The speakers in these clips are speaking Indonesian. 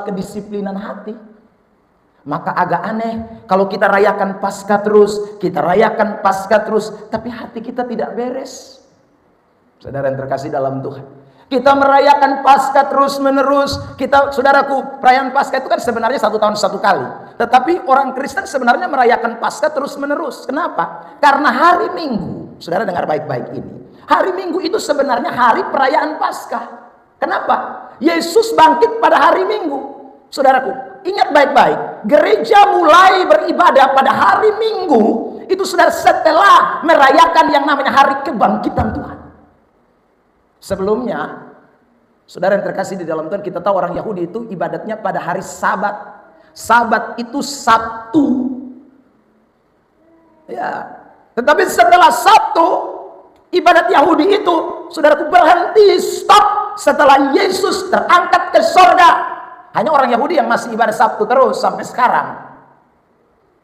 kedisiplinan hati. Maka agak aneh kalau kita rayakan Paskah terus, tapi hati kita tidak beres. Saudara yang terkasih dalam Tuhan, kita merayakan Paskah terus menerus. Saudaraku, perayaan Paskah itu kan sebenarnya 1 tahun 1 kali. Tetapi orang Kristen sebenarnya merayakan Paskah terus menerus. Kenapa? Karena hari Minggu, saudara dengar baik-baik ini, hari Minggu itu sebenarnya hari perayaan Paskah. Kenapa? Yesus bangkit pada hari Minggu. Saudaraku, ingat baik-baik, gereja mulai beribadah pada hari Minggu itu sudah setelah merayakan yang namanya hari kebangkitan Tuhan. Sebelumnya, saudara yang terkasih di dalam Tuhan, kita tahu orang Yahudi itu ibadatnya pada hari Sabat. Sabat itu Sabtu. Ya. Tetapi setelah Sabtu, ibadat Yahudi itu, saudaraku, berhenti, stop setelah Yesus terangkat ke sorga. Hanya orang Yahudi yang masih ibadah Sabtu terus sampai sekarang.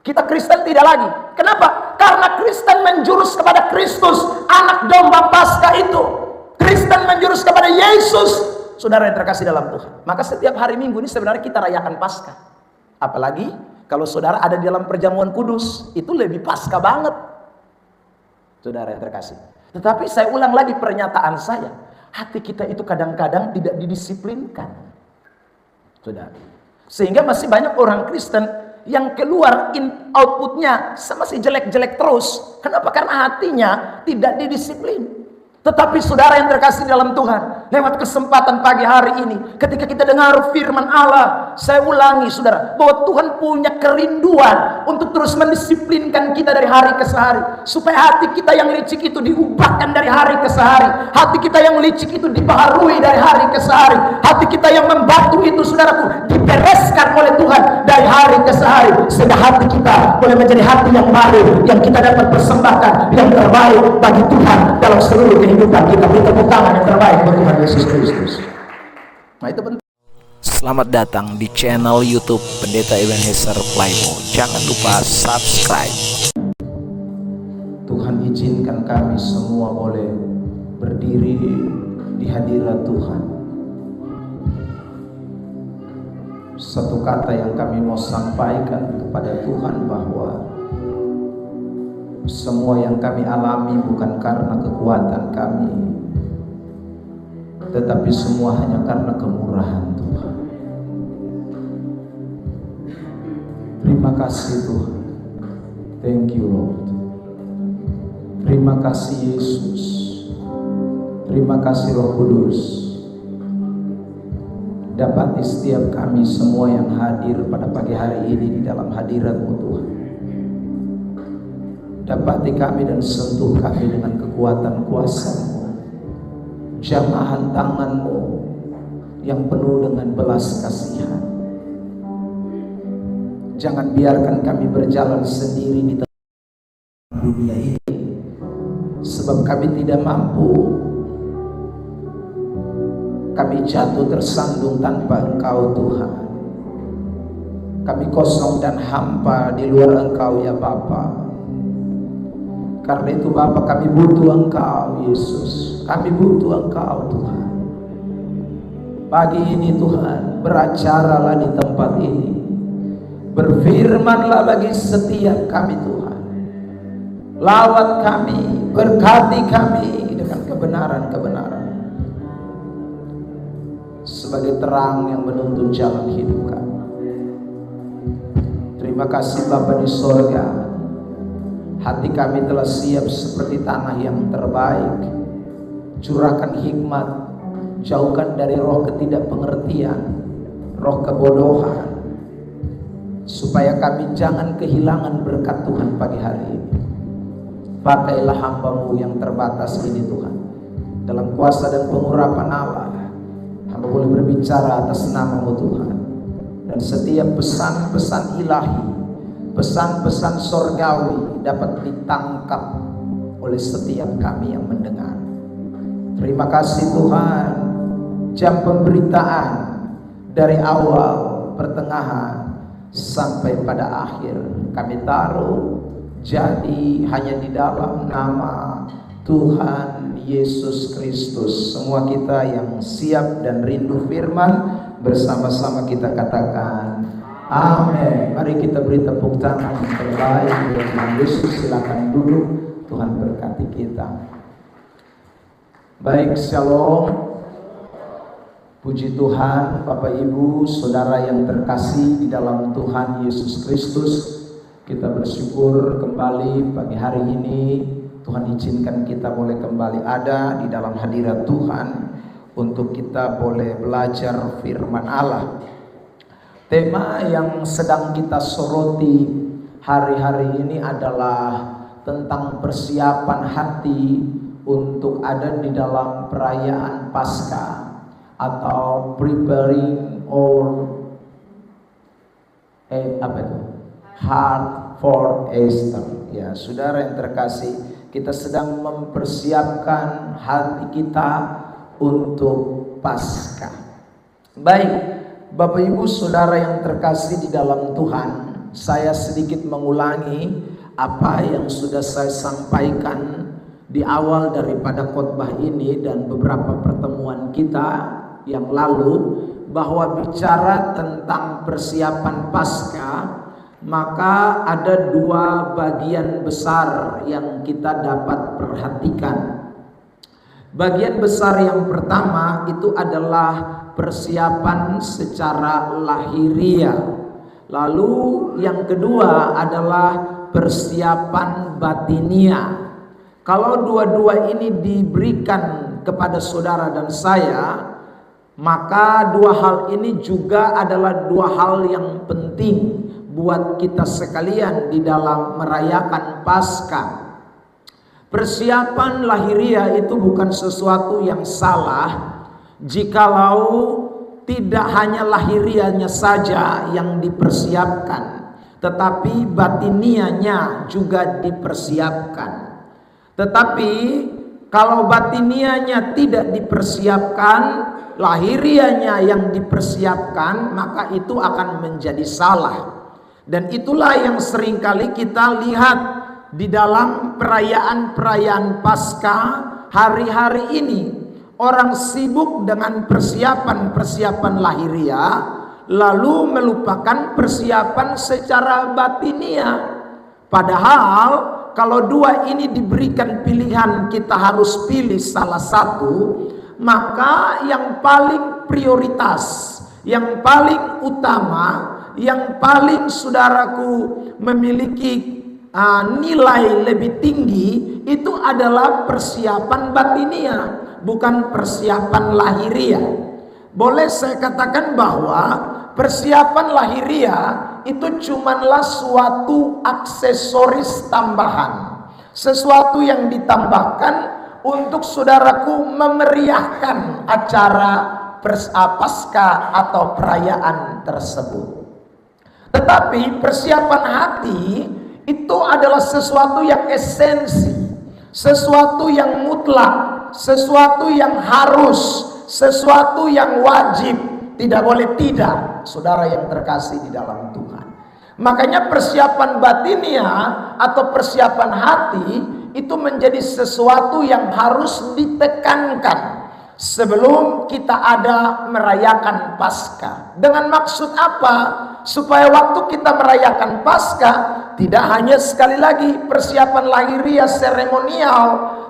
Kita Kristen tidak lagi. Kenapa? Karena Kristen menjurus kepada Kristus, anak domba Paskah itu. Kristen menjurus kepada Yesus, saudara yang terkasih dalam Tuhan. Maka setiap hari Minggu ini sebenarnya kita rayakan Paskah. Apalagi kalau saudara ada di dalam perjamuan kudus, itu lebih Paskah banget, saudara yang terkasih. Tetapi saya ulang lagi pernyataan saya, hati kita itu kadang-kadang tidak didisiplinkan, saudara. Sehingga masih banyak orang Kristen yang keluar outputnya masih jelek-jelek terus. Kenapa? Karena hatinya tidak didisiplin. Tetapi saudara yang terkasih dalam Tuhan, lewat kesempatan pagi hari ini, ketika kita dengar firman Allah, saya ulangi saudara, bahwa Tuhan punya kerinduan untuk terus mendisiplinkan kita dari hari ke hari, supaya hati kita yang licik itu diubahkan dari hari ke hari, hati kita yang licik itu dibaharui dari hari ke hari, hati kita yang membatu itu, saudaraku, dibereskan oleh Tuhan dari hari ke hari, sehingga hati kita boleh menjadi hati yang baru, yang kita dapat persembahkan yang terbaik bagi Tuhan dalam seluruh kehidupan kita. Beri tepuk tangan yang terbaik buat Tuhan Yesus Kristus. Nah, itu penting. Selamat datang di channel YouTube Pendeta Ebenezer Playmo. Jangan lupa subscribe. Tuhan izinkan kami semua boleh berdiri di hadirat Tuhan. Satu kata yang kami mau sampaikan kepada Tuhan, bahwa semua yang kami alami bukan karena kekuatan kami, tetapi semua hanya karena kemurahan Tuhan. Terima kasih Tuhan. Thank you Lord. Terima kasih Yesus. Terima kasih Roh Kudus. Dapati setiap kami semua yang hadir pada pagi hari ini di dalam hadirat-Mu Tuhan. Dapati kami dan sentuh kami dengan kekuatan kuasa-Mu, jamahan tangan-Mu yang penuh dengan belas kasihan. Jangan biarkan kami berjalan sendiri di tengah dunia ini, sebab kami tidak mampu. Kami jatuh tersandung tanpa Engkau Tuhan. Kami kosong dan hampa di luar Engkau ya Bapa. Karena itu Bapa, kami butuh Engkau Yesus. Kami butuh Engkau Tuhan. Pagi ini Tuhan, beracaralah di tempat ini. Berfirmanlah bagi setiap kami Tuhan. Lawat kami, berkati kami dengan kebenaran-kebenaran, sebagai terang yang menuntun jalan hidup kami. Terima kasih Bapa di sorga. Hati kami telah siap seperti tanah yang terbaik. Curahkan hikmat, jauhkan dari roh ketidakpengertian, roh kebodohan, supaya kami jangan kehilangan berkat Tuhan pagi hari ini. Pakailah hamba-Mu yang terbatas ini Tuhan, dalam kuasa dan pengurapan Allah. Hamba boleh berbicara atas nama-Mu Tuhan, dan setiap pesan-pesan ilahi, pesan-pesan sorgawi dapat ditangkap oleh setiap kami yang mendengar. Terima kasih Tuhan. Jam pemberitaan dari awal, pertengahan sampai pada akhir kami taruh jadi hanya di dalam nama Tuhan Yesus Kristus. Semua kita yang siap dan rindu firman Bersama-sama kita katakan amin. Mari kita beri tepuk tangan yang terbaik buat Tuhan Yesus. Silakan duduk. Tuhan berkati kita. Baik, shalom. Puji Tuhan, Bapak Ibu, Saudara yang terkasih di dalam Tuhan Yesus Kristus. Kita bersyukur kembali pagi hari ini Tuhan izinkan kita boleh kembali ada di dalam hadirat Tuhan untuk kita boleh belajar firman Allah. Tema yang sedang kita soroti hari-hari ini adalah tentang persiapan hati untuk ada di dalam perayaan Paskah atau preparing or heart for Easter. Ya, saudara yang terkasih, kita sedang mempersiapkan hati kita untuk Paskah. Baik, Bapak Ibu Saudara yang terkasih di dalam Tuhan, saya sedikit mengulangi apa yang sudah saya sampaikan di awal daripada khotbah ini dan beberapa pertemuan kita yang lalu, bahwa bicara tentang persiapan Paskah, maka ada dua bagian besar yang kita dapat perhatikan. Bagian besar yang pertama itu adalah persiapan secara lahiriah. Lalu yang kedua adalah persiapan batinia. Kalau dua-dua ini diberikan kepada saudara dan saya, maka dua hal ini juga adalah dua hal yang penting buat kita sekalian di dalam merayakan Paskah. Persiapan lahiriah itu bukan sesuatu yang salah jikalau tidak hanya lahiriahnya saja yang dipersiapkan, tetapi batinianya juga dipersiapkan. Tetapi kalau batinianya tidak dipersiapkan, lahiriahnya yang dipersiapkan, maka itu akan menjadi salah. Dan itulah yang seringkali kita lihat di dalam perayaan-perayaan Paskah hari-hari ini. Orang sibuk dengan persiapan-persiapan lahiriah, lalu melupakan persiapan secara batinia. Padahal kalau dua ini diberikan pilihan, kita harus pilih salah satu, maka yang paling prioritas, yang paling utama, yang paling saudaraku memiliki nilai lebih tinggi, itu adalah persiapan batinia, bukan persiapan lahiriah. Boleh saya katakan bahwa persiapan lahiriah itu cumanlah suatu aksesoris tambahan, sesuatu yang ditambahkan untuk saudaraku memeriahkan acara Paskah atau perayaan tersebut. Tetapi persiapan hati itu adalah sesuatu yang esensi, sesuatu yang mutlak, sesuatu yang harus, sesuatu yang wajib, tidak boleh tidak, saudara yang terkasih di dalam Tuhan. Makanya persiapan batinia atau persiapan hati itu menjadi sesuatu yang harus ditekankan sebelum kita ada merayakan Paskah. Dengan maksud apa? Supaya waktu kita merayakan Paskah tidak hanya sekali lagi persiapan lahiriah seremonial,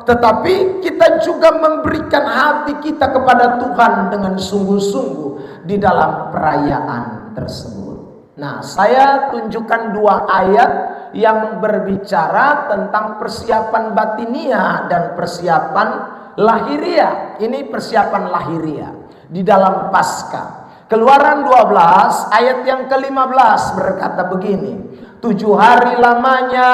tetapi kita juga memberikan hati kita kepada Tuhan dengan sungguh-sungguh di dalam perayaan tersebut. Nah, saya tunjukkan dua ayat yang berbicara tentang persiapan batinia dan persiapan lahiriah. Ini persiapan lahiriah di dalam Paskah. Keluaran 12 ayat yang ke-15 berkata begini, 7 hari lamanya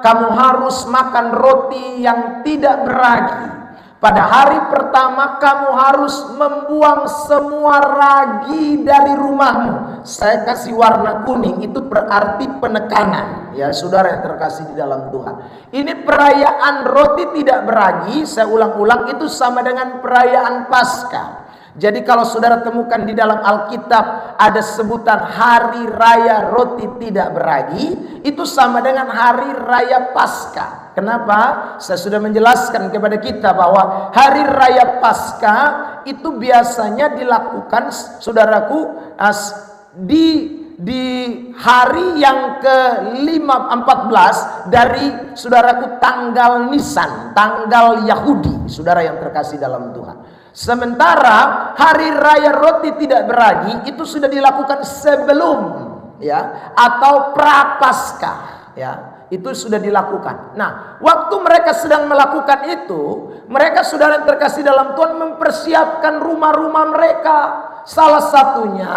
kamu harus makan roti yang tidak beragi. Pada hari pertama kamu harus membuang semua ragi dari rumahmu. Saya kasih warna kuning, itu berarti penekanan. Ya, saudara yang terkasih di dalam Tuhan. Ini perayaan roti tidak beragi, saya ulang-ulang, itu sama dengan perayaan Paskah. Jadi kalau saudara temukan di dalam Alkitab ada sebutan hari raya roti tidak beragi, itu sama dengan hari raya Paskah. Kenapa? Saya sudah menjelaskan kepada kita bahwa hari raya Paskah itu biasanya dilakukan, saudaraku, di hari yang ke-14 dari, saudaraku, tanggal Nisan, tanggal Yahudi, saudara yang terkasih dalam Tuhan. Sementara hari raya roti tidak beragi itu sudah dilakukan sebelum, ya, atau prapaskah, ya, itu sudah dilakukan. Nah, waktu mereka sedang melakukan itu, mereka, saudara yang terkasih dalam Tuhan, mempersiapkan rumah-rumah mereka. Salah satunya,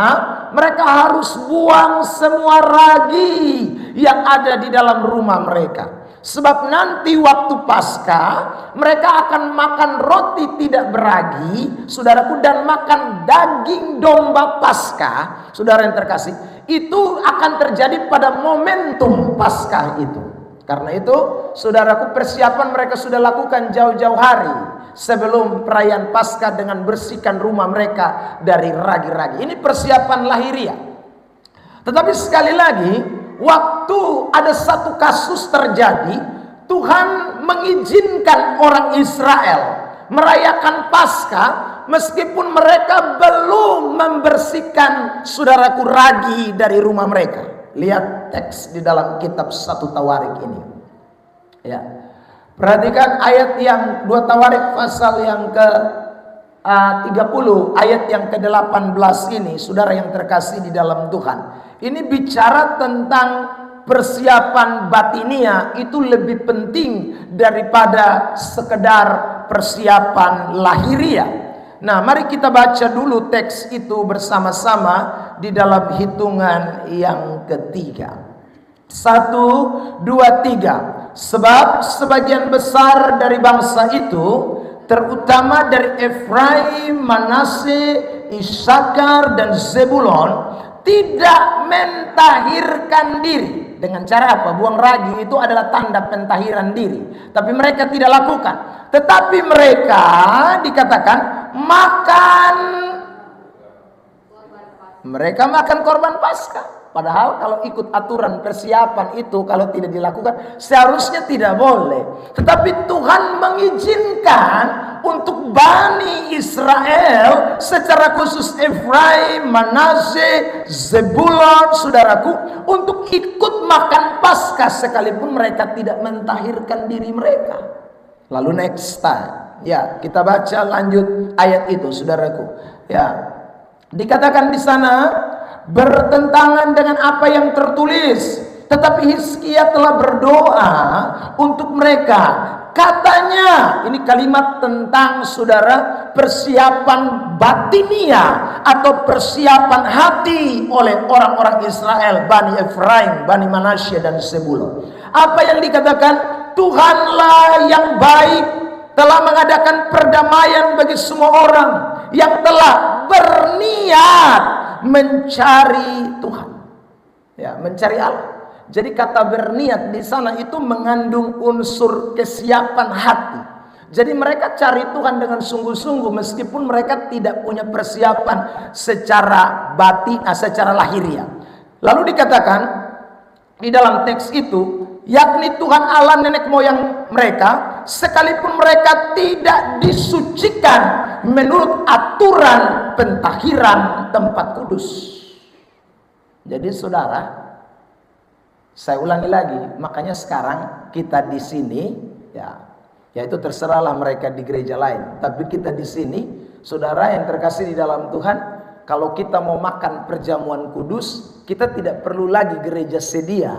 mereka harus buang semua ragi yang ada di dalam rumah mereka. Sebab nanti waktu Paskah, mereka akan makan roti tidak beragi, saudaraku, dan makan daging domba Paskah. Saudara yang terkasih, itu akan terjadi pada momentum Paskah itu. Karena itu, saudaraku, persiapan mereka sudah lakukan jauh-jauh hari sebelum perayaan Paskah dengan bersihkan rumah mereka dari ragi-ragi. Ini persiapan lahiriah. Tetapi sekali lagi, waktu ada satu kasus terjadi, Tuhan mengizinkan orang Israel merayakan Paskah meskipun mereka belum membersihkan, saudaraku, ragi dari rumah mereka. Lihat teks di dalam kitab 1 Tawarik ini, ya. Perhatikan ayat yang 2 Tawarik pasal yang ke-30 ayat yang ke-18 ini, saudara yang terkasih di dalam Tuhan. Ini bicara tentang persiapan batinia itu lebih penting daripada sekedar persiapan lahiriah. Nah, mari kita baca dulu teks itu bersama-sama di dalam hitungan yang ketiga. 1, 2, 3. Sebab sebagian besar dari bangsa itu, terutama dari Efraim, Manase, Isakar, dan Zebulon, tidak mentahirkan diri. Dengan cara apa? Buang ragi itu adalah tanda pentahiran diri. Tapi mereka tidak lakukan. Tetapi mereka dikatakan mereka makan korban Paskah. Padahal kalau ikut aturan persiapan itu, kalau tidak dilakukan, seharusnya tidak boleh. Tetapi Tuhan mengizinkan untuk Bani Israel, secara khusus Efraim, Manase, Zebulon, saudaraku, untuk ikut makan Paskah sekalipun mereka tidak mentahirkan diri mereka. Lalu next time, ya, kita baca lanjut ayat itu, saudaraku. Ya, dikatakan di sana, bertentangan dengan apa yang tertulis, tetapi Hizkia telah berdoa untuk mereka. Katanya, ini kalimat tentang, saudara, persiapan batinia atau persiapan hati oleh orang-orang Israel, Bani Efraim, Bani Manasye, dan Zebulon. Apa yang dikatakan? Tuhanlah yang baik, telah mengadakan perdamaian bagi semua orang yang telah berniat mencari Tuhan, ya, mencari Allah. Jadi kata berniat di sana itu mengandung unsur kesiapan hati. Jadi mereka cari Tuhan dengan sungguh-sungguh meskipun mereka tidak punya persiapan secara batin, secara lahiriah. Lalu dikatakan di dalam teks itu, yakni Tuhan Allah nenek moyang mereka, sekalipun mereka tidak disucikan menurut aturan pentahiran tempat kudus. Jadi saudara, saya ulangi lagi, makanya sekarang kita di sini, ya itu terserahlah mereka di gereja lain, tapi kita di sini, saudara yang terkasih di dalam Tuhan, kalau kita mau makan perjamuan kudus, kita tidak perlu lagi gereja sedia,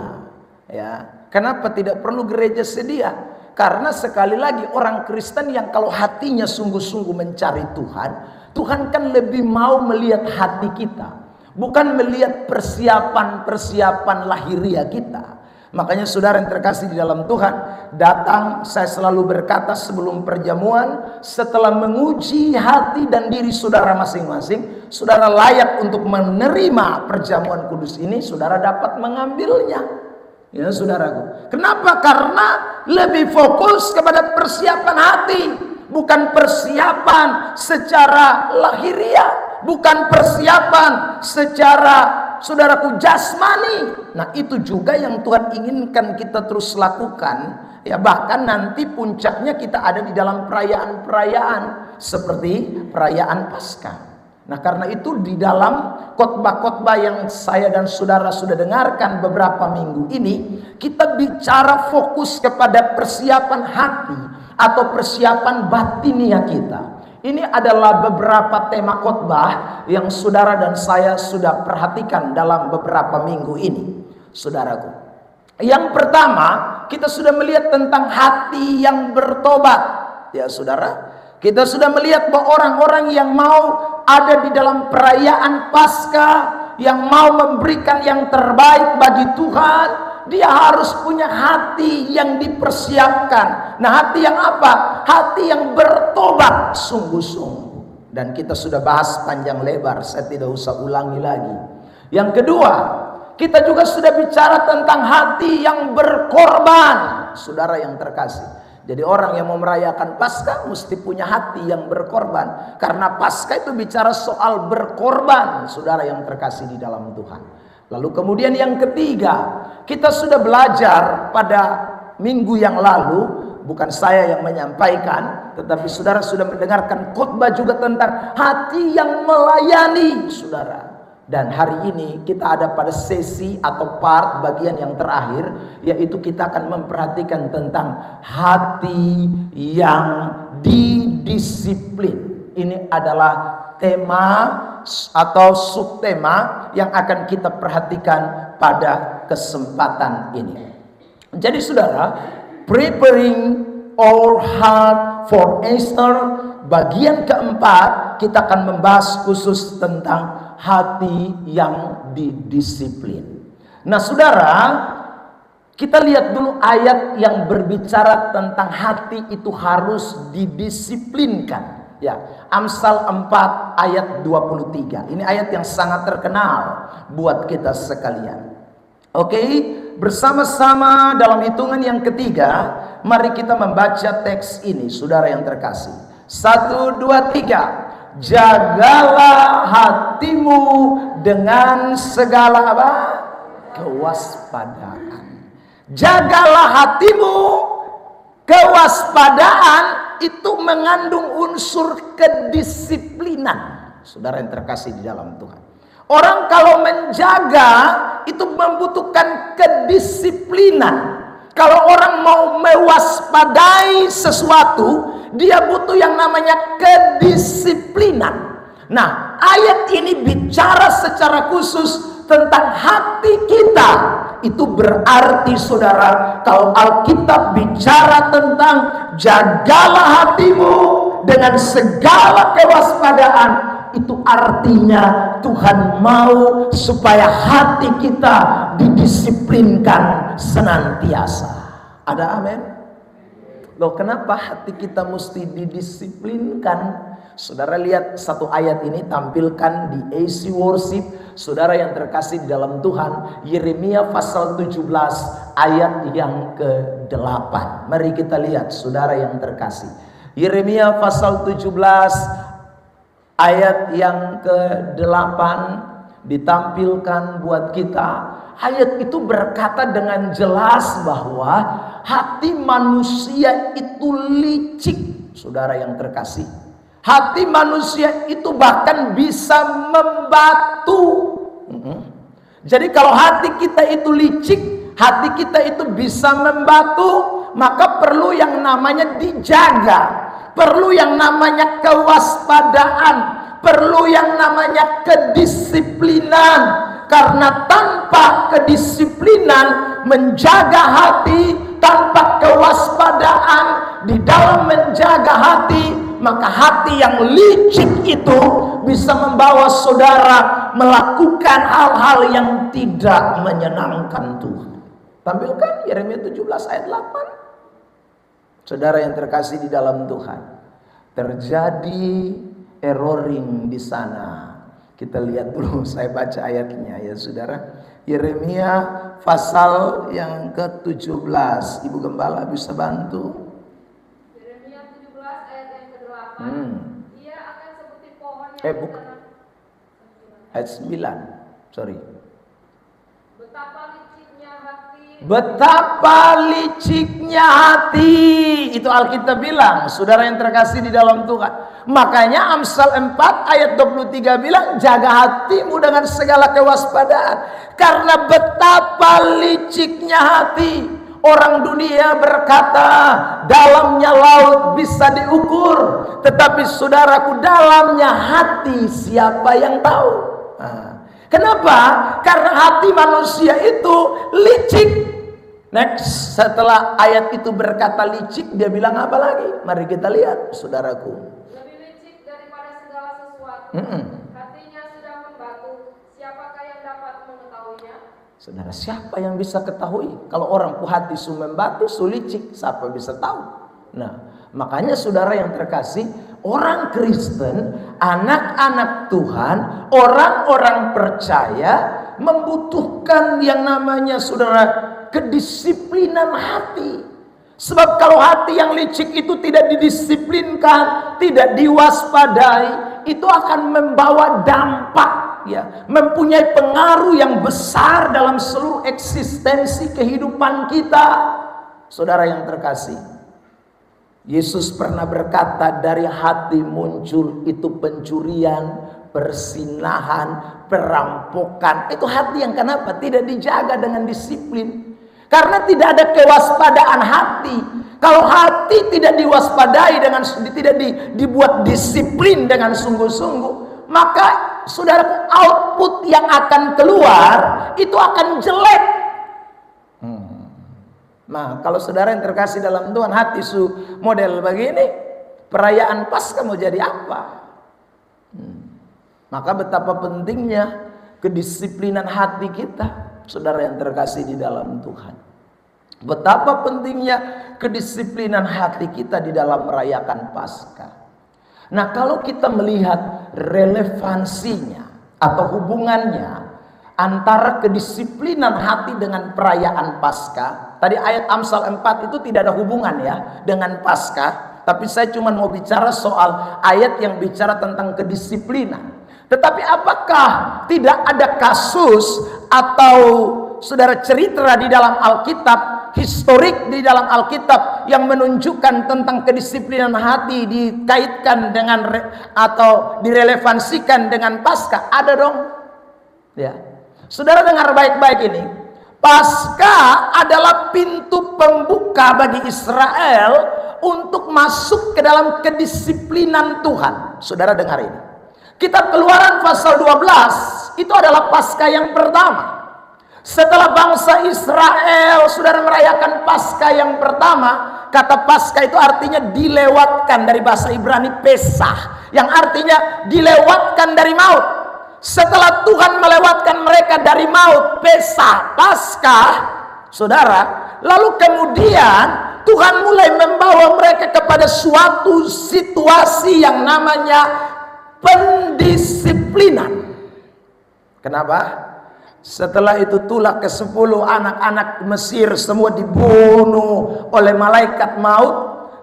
ya. Kenapa tidak perlu gereja sedia? Karena sekali lagi orang Kristen yang kalau hatinya sungguh-sungguh mencari Tuhan, Tuhan kan lebih mau melihat hati kita, bukan melihat persiapan-persiapan lahiriah kita. Makanya saudara yang terkasih di dalam Tuhan, datang, saya selalu berkata sebelum perjamuan, setelah menguji hati dan diri saudara masing-masing, saudara layak untuk menerima perjamuan kudus ini, saudara dapat mengambilnya. Ya saudaraku, kenapa? Karena lebih fokus kepada persiapan hati, bukan persiapan secara lahiriah, bukan persiapan secara saudaraku, jasmani. Nah, itu juga yang Tuhan inginkan kita terus lakukan. Ya, bahkan nanti puncaknya kita ada di dalam perayaan-perayaan seperti perayaan Paskah. Nah, karena itu di dalam khotbah-khotbah yang saya dan saudara sudah dengarkan beberapa minggu ini, kita bicara fokus kepada persiapan hati atau persiapan batinia kita. Ini adalah beberapa tema khotbah yang saudara dan saya sudah perhatikan dalam beberapa minggu ini, saudaraku. Yang pertama, kita sudah melihat tentang hati yang bertobat. Ya, saudara, kita sudah melihat bahwa orang-orang yang mau ada di dalam perayaan Paskah, yang mau memberikan yang terbaik bagi Tuhan, dia harus punya hati yang dipersiapkan. Nah, hati yang apa? Hati yang bertobat sungguh-sungguh. Dan kita sudah bahas panjang lebar, saya tidak usah ulangi lagi. Yang kedua, kita juga sudah bicara tentang hati yang berkorban, saudara yang terkasih. Jadi orang yang mau merayakan Paskah mesti punya hati yang berkorban. Karena Paskah itu bicara soal berkorban, saudara yang terkasih di dalam Tuhan. Lalu kemudian yang ketiga, kita sudah belajar pada minggu yang lalu, bukan saya yang menyampaikan, tetapi saudara sudah mendengarkan khotbah juga tentang hati yang melayani, saudara. Dan hari ini kita ada pada sesi atau part bagian yang terakhir, yaitu kita akan memperhatikan tentang hati yang didisiplin. Ini adalah tema atau subtema yang akan kita perhatikan pada kesempatan ini. Jadi saudara, preparing our heart for Easter, bagian keempat kita akan membahas khusus tentang hati yang didisiplin. Nah, saudara, kita lihat dulu ayat yang berbicara tentang hati itu harus didisiplinkan. Ya, Amsal 4 ayat 23. Ini ayat yang sangat terkenal buat kita sekalian. Oke, bersama-sama dalam hitungan yang ketiga, mari kita membaca teks ini, saudara yang terkasih. 1, 2, 3. Jagalah hatimu dengan segala apa? Kewaspadaan. Jagalah hatimu. Kewaspadaan itu mengandung unsur kedisiplinan, saudara yang terkasih di dalam Tuhan. Orang kalau menjaga itu membutuhkan kedisiplinan. Kalau orang mau mewaspadai sesuatu, dia butuh yang namanya kedisiplinan. Nah, ayat ini bicara secara khusus tentang hati kita. Itu berarti, saudara, kalau Alkitab bicara tentang jagalah hatimu dengan segala kewaspadaan, itu artinya Tuhan mau supaya hati kita didisiplinkan senantiasa. Ada amin? Loh, kenapa hati kita mesti didisiplinkan? Saudara lihat satu ayat ini tampilkan di AC Worship, saudara yang terkasih di dalam Tuhan, Yeremia pasal 17 ayat yang ke-8. Mari kita lihat, saudara yang terkasih. Yeremia pasal 17 ayat yang ke-8 ditampilkan buat kita. Ayat itu berkata dengan jelas bahwa hati manusia itu licik, saudara yang terkasih. Hati manusia itu bahkan bisa membatu. Jadi kalau hati kita itu licik, hati kita itu bisa membatu, maka perlu yang namanya dijaga, perlu yang namanya kewaspadaan, perlu yang namanya kedisiplinan. Karena tanpa kedisiplinan menjaga hati, tanpa kewaspadaan di dalam menjaga hati, maka hati yang licik itu bisa membawa saudara melakukan hal-hal yang tidak menyenangkan Tuhan. Tampilkan Yeremia 17 ayat 8. Saudara yang terkasih di dalam Tuhan, terjadi erroring di sana. Kita lihat dulu, saya baca ayatnya ya saudara. Yeremia pasal yang ke-17. Ibu Gembala bisa bantu? Yeremia 17 ayat yang ke-8. Dia akan seperti pohon yang Bukan. Ayat 9. Sorry. Betapa liciknya hati. Betapa liciknya hati. Itu Alkitab bilang, saudara yang terkasih di dalam Tuhan. Makanya Amsal 4 ayat 23 bilang, jaga hatimu dengan segala kewaspadaan. Karena betapa liciknya hati. Orang dunia berkata, dalamnya laut bisa diukur. Tetapi saudaraku, dalamnya hati siapa yang tahu? Kenapa? Karena hati manusia itu licik. Next, setelah ayat itu berkata licik, dia bilang apa lagi? Mari kita lihat, saudaraku. Lebih licik daripada segala sesuatu. Hatinya sudah membatu. Siapakah yang dapat mengetahuinya? Saudara, siapa yang bisa ketahui? Kalau orang hati su membatu, su licik, siapa bisa tahu? Nah, makanya saudara yang terkasih, orang Kristen, anak-anak Tuhan, orang-orang percaya membutuhkan yang namanya saudara kedisiplinan hati. Sebab kalau hati yang licik itu tidak didisiplinkan, tidak diwaspadai, itu akan membawa dampak, ya, mempunyai pengaruh yang besar dalam seluruh eksistensi kehidupan kita. Saudara yang terkasih, Yesus pernah berkata, dari hati muncul itu pencurian, persinahan, perampokan. Itu hati yang kenapa? Tidak dijaga dengan disiplin. Karena tidak ada kewaspadaan hati. Kalau hati tidak diwaspadai dengan, tidak dibuat disiplin dengan sungguh-sungguh, maka saudara, output yang akan keluar itu akan jelek. Nah, kalau saudara yang terkasih dalam Tuhan, hati su model begini, perayaan Paskah mau jadi apa? Maka betapa pentingnya kedisiplinan hati kita, saudara yang terkasih di dalam Tuhan. Betapa pentingnya kedisiplinan hati kita di dalam merayakan Paskah. Nah, kalau kita melihat relevansinya atau hubungannya antara kedisiplinan hati dengan perayaan Paskah. Tadi ayat Amsal 4 itu tidak ada hubungan ya dengan Paskah, tapi saya cuma mau bicara soal ayat yang bicara tentang kedisiplinan. Tetapi apakah tidak ada kasus atau saudara cerita di dalam Alkitab, historik di dalam Alkitab yang menunjukkan tentang kedisiplinan hati dikaitkan dengan atau direlevansikan dengan Paskah? Ada dong. Ya. Saudara dengar baik-baik ini. Paskah adalah pintu pembuka bagi Israel untuk masuk ke dalam kedisiplinan Tuhan. Saudara dengar ini. Kitab Keluaran pasal 12 itu adalah Paskah yang pertama. Setelah bangsa Israel saudara merayakan Paskah yang pertama, kata Paskah itu artinya dilewatkan, dari bahasa Ibrani Pesah, yang artinya dilewatkan dari maut. Setelah Tuhan melewatkan mereka dari maut, Pesah, Paskah, saudara, lalu kemudian Tuhan mulai membawa mereka kepada suatu situasi yang namanya pendisiplinan. Kenapa? Setelah itu tulah ke-10 anak-anak Mesir semua dibunuh oleh malaikat maut.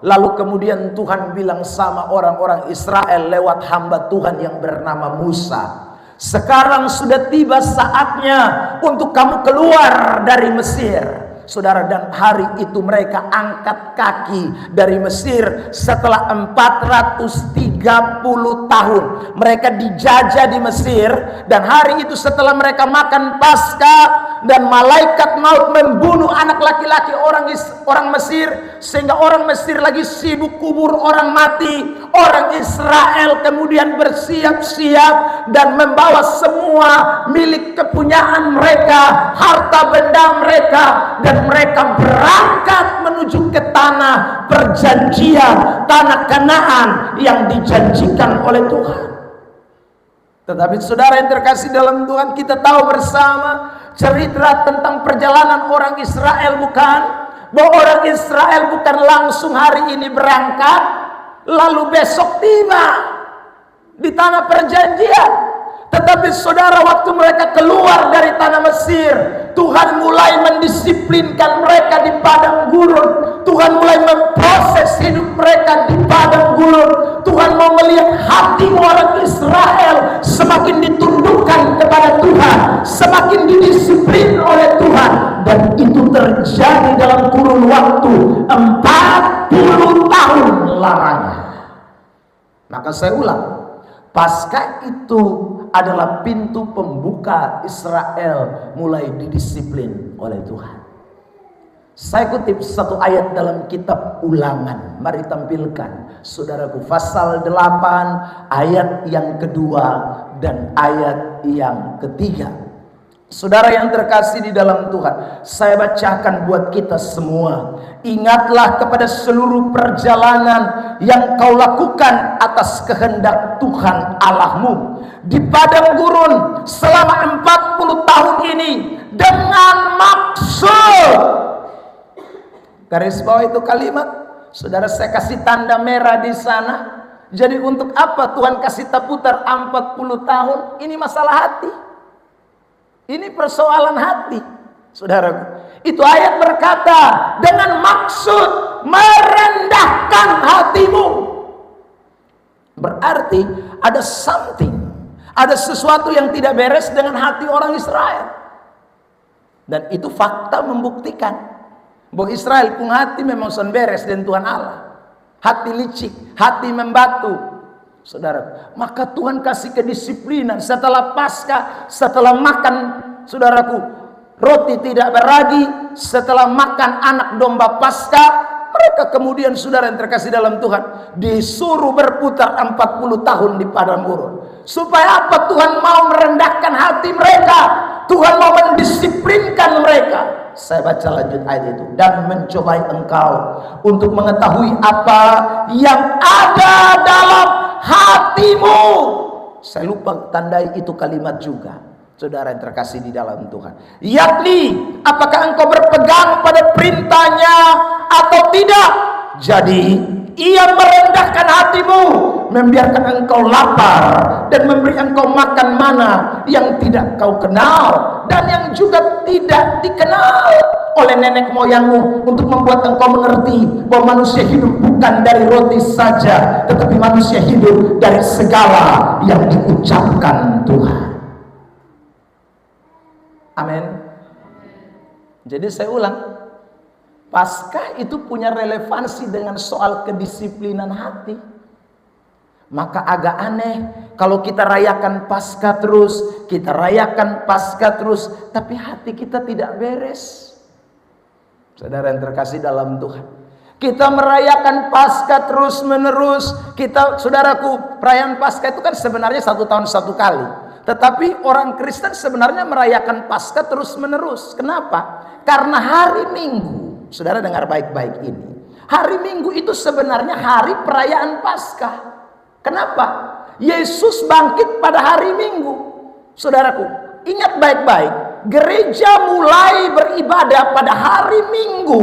Lalu kemudian Tuhan bilang sama orang-orang Israel lewat hamba Tuhan yang bernama Musa, sekarang sudah tiba saatnya untuk kamu keluar dari Mesir. Saudara, dan hari itu mereka angkat kaki dari Mesir setelah 430 tahun. Mereka dijajah di Mesir, dan hari itu setelah mereka makan Paskah dan malaikat maut membunuh anak laki-laki orang Mesir, sehingga orang Mesir lagi sibuk kubur orang mati. Orang Israel kemudian bersiap-siap dan membawa semua milik kepunyaan mereka, harta benda mereka, dan mereka berangkat menuju ke tanah perjanjian, tanah Kanaan yang dijanjikan oleh Tuhan. Tetapi saudara yang terkasih dalam Tuhan, kita tahu bersama cerita tentang perjalanan orang Israel, bukan? Bahwa orang Israel bukan langsung hari ini berangkat lalu besok tiba di tanah perjanjian. Tetapi saudara, waktu mereka keluar dari tanah Mesir, Tuhan mulai mendisiplinkan mereka di padang gurun. Tuhan mulai memproses hidup mereka di padang gurun. Tuhan mau melihat hati orang Israel semakin ditundukkan kepada Tuhan, semakin didisiplin oleh Dan itu terjadi dalam kurun waktu 40 tahun lamanya. Maka saya ulang, Paskah itu adalah pintu pembuka Israel mulai didisiplin oleh Tuhan. Saya kutip satu ayat dalam kitab Ulangan. Mari tampilkan saudaraku, pasal 8 ayat yang kedua dan ayat yang ketiga. Saudara yang terkasih di dalam Tuhan, saya bacakan buat kita semua. Ingatlah kepada seluruh perjalanan yang kau lakukan atas kehendak Tuhan Allahmu di padang gurun selama 40 tahun ini dengan maksud. Garis bawah itu kalimat, saudara, saya kasih tanda merah di sana. Jadi untuk apa Tuhan kasih putar 40 tahun? Ini masalah hati. Ini persoalan hati, saudaraku. Itu ayat berkata dengan maksud merendahkan hatimu. Berarti ada something, ada sesuatu yang tidak beres dengan hati orang Israel. Dan itu fakta membuktikan bahwa Israel punya hati memang son beres dengan Tuhan Allah. Hati licik, hati membatu. Saudara, maka Tuhan kasih kedisiplinan setelah Paskah, setelah makan, saudaraku, roti tidak beragi, setelah makan anak domba Paskah, mereka kemudian, saudara yang terkasih dalam Tuhan, disuruh berputar 40 tahun di padang gurun. Supaya apa? Tuhan mau merendahkan hati mereka, Tuhan mau mendisiplinkan mereka. Saya baca lanjut ayat itu. Dan mencobai engkau untuk mengetahui apa yang ada dalam hatimu. Saya lupa tandai itu kalimat juga, saudara yang terkasih di dalam Tuhan. Yakni, apakah engkau berpegang pada perintahnya atau tidak? Jadi ia merendahkan hatimu, membiarkan engkau lapar, dan memberi engkau makan mana yang tidak kau kenal, dan yang juga tidak dikenal oleh nenek moyangmu, untuk membuat engkau mengerti bahwa manusia hidup bukan dari roti saja, tetapi manusia hidup dari segala yang diucapkan Tuhan. Amin. Jadi saya ulang, Paskah itu punya relevansi dengan soal kedisiplinan hati. Maka agak aneh kalau kita rayakan Paskah terus, kita rayakan Paskah terus, tapi hati kita tidak beres. Saudara yang terkasih dalam Tuhan, kita merayakan Paskah terus menerus. Kita, saudaraku, perayaan Paskah itu kan sebenarnya 1 tahun 1 kali. Tetapi orang Kristen sebenarnya merayakan Paskah terus menerus. Kenapa? Karena hari Minggu, saudara dengar baik-baik ini, hari Minggu itu sebenarnya hari perayaan Paskah. Kenapa? Yesus bangkit pada hari Minggu. Saudaraku, ingat baik-baik, gereja mulai beribadah pada hari Minggu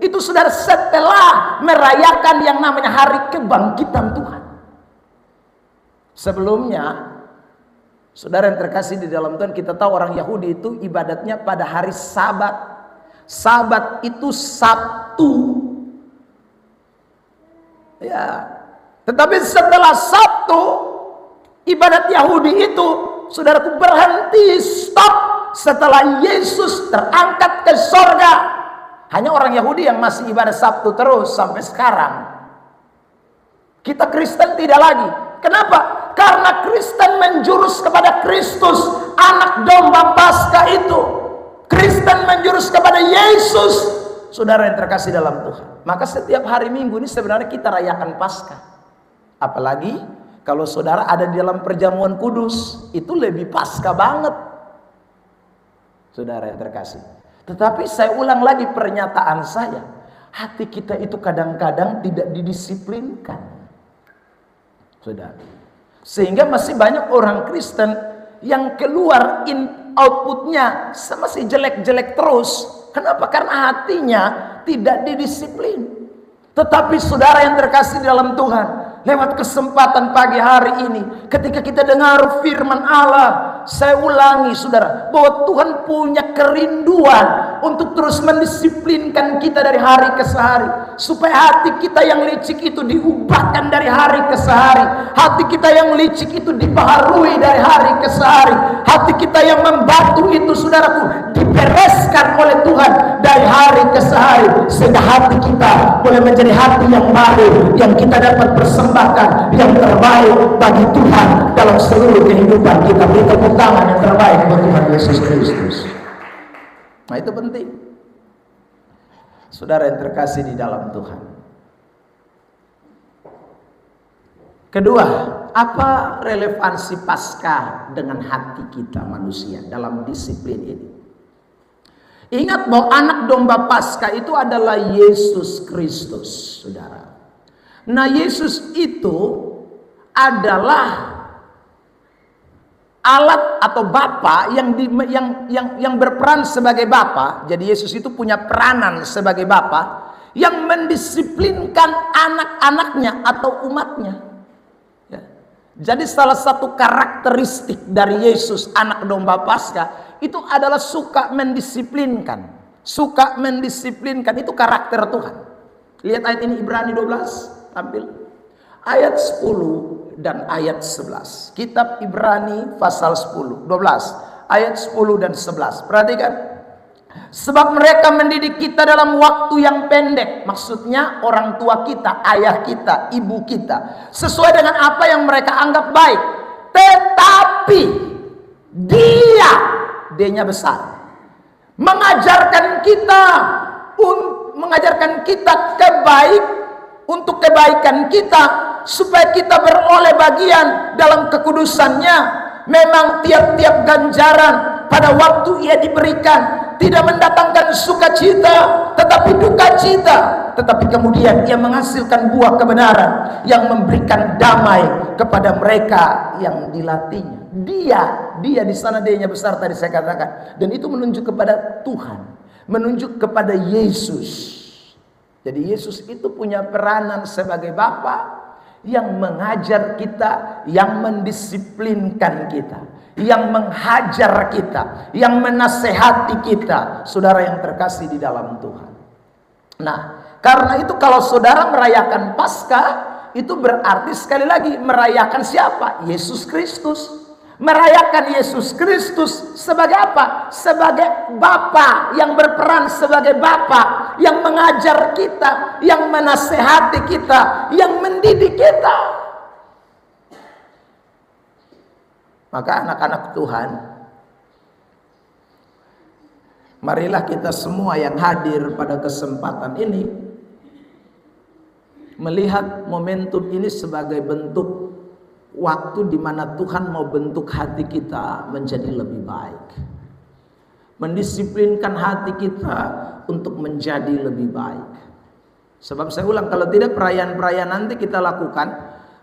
itu, saudara, setelah merayakan yang namanya hari kebangkitan Tuhan. Sebelumnya, saudara yang terkasih di dalam Tuhan, kita tahu orang Yahudi itu ibadatnya pada hari Sabat. Sabat itu Sabtu. Ya. Tetapi setelah Sabtu, ibadat Yahudi itu, saudaraku, berhenti, stop setelah Yesus terangkat ke sorga. Hanya orang Yahudi yang masih ibadah Sabtu terus sampai sekarang. Kita Kristen tidak lagi. Kenapa? Karena Kristen menjurus kepada Kristus, anak domba Paskah itu. Kristen menjurus kepada Yesus, saudara yang terkasih dalam Tuhan. Maka setiap hari Minggu ini sebenarnya kita rayakan Paskah. Apalagi kalau saudara ada di dalam perjamuan kudus, itu lebih Paskah banget, saudara yang terkasih. Tetapi saya ulang lagi pernyataan saya, hati kita itu kadang-kadang tidak didisiplinkan, saudara. Sehingga masih banyak orang Kristen yang keluar outputnya masih jelek-jelek terus. Kenapa? Karena hatinya tidak didisiplin. Tetapi saudara yang terkasih dalam Tuhan, lewat kesempatan pagi hari ini, ketika kita dengar firman Allah, saya ulangi saudara, bahwa Tuhan punya kerinduan untuk terus mendisiplinkan kita dari hari ke hari, supaya hati kita yang licik itu diubahkan dari hari ke hari, hati kita yang licik itu dibaharui dari hari ke hari, hati kita yang membatu itu, saudaraku, dibereskan diteruskan oleh Tuhan dari hari ke hari, sehingga hati kita boleh menjadi hati yang baru, yang kita dapat persembahkan yang terbaik bagi Tuhan dalam seluruh kehidupan kita. Beri tepuk tangan yang terbaik buat Tuhan Yesus Kristus. Nah, itu penting, saudara yang terkasih di dalam Tuhan. Kedua, apa relevansi Paskah dengan hati kita manusia dalam disiplin ini? Ingat bahwa anak domba Paskah itu adalah Yesus Kristus, saudara. Nah, Yesus itu adalah alat atau bapa yang berperan sebagai bapa. Jadi Yesus itu punya peranan sebagai bapa yang mendisiplinkan anak-anaknya atau umatnya. Ya. Jadi salah satu karakteristik dari Yesus anak domba Paskah itu adalah suka mendisiplinkan. Suka mendisiplinkan itu karakter Tuhan. Lihat ayat ini, Ibrani 12, tampil. Ayat 10 dan ayat 11. Kitab Ibrani pasal 12 ayat 10 dan 11. Perhatikan. Sebab mereka mendidik kita dalam waktu yang pendek. Maksudnya orang tua kita, ayah kita, ibu kita, sesuai dengan apa yang mereka anggap baik. Tetapi dia-nya besar, mengajarkan kita untuk kebaikan kita, supaya kita beroleh bagian dalam kekudusannya. Memang tiap-tiap ganjaran pada waktu ia diberikan tidak mendatangkan sukacita, tetapi duka cita. Tetapi kemudian ia menghasilkan buah kebenaran yang memberikan damai kepada mereka yang dilatihnya. Dia di sana, dia-nya besar tadi saya katakan, dan itu menunjuk kepada Tuhan, menunjuk kepada Yesus. Jadi Yesus itu punya peranan sebagai Bapa yang mengajar kita, yang mendisiplinkan kita, yang menghajar kita, yang menasehati kita, saudara yang terkasih di dalam Tuhan. Nah, karena itu kalau saudara merayakan Paskah, itu berarti sekali lagi merayakan siapa? Yesus Kristus. Merayakan Yesus Kristus sebagai apa? Sebagai Bapa yang berperan sebagai Bapa yang mengajar kita, yang menasehati kita, yang mendidik kita. Maka anak-anak Tuhan, marilah kita semua yang hadir pada kesempatan ini melihat momentum ini sebagai bentuk waktu di mana Tuhan mau bentuk hati kita menjadi lebih baik, mendisiplinkan hati kita untuk menjadi lebih baik. Sebab saya ulang, kalau tidak perayaan-perayaan nanti kita lakukan,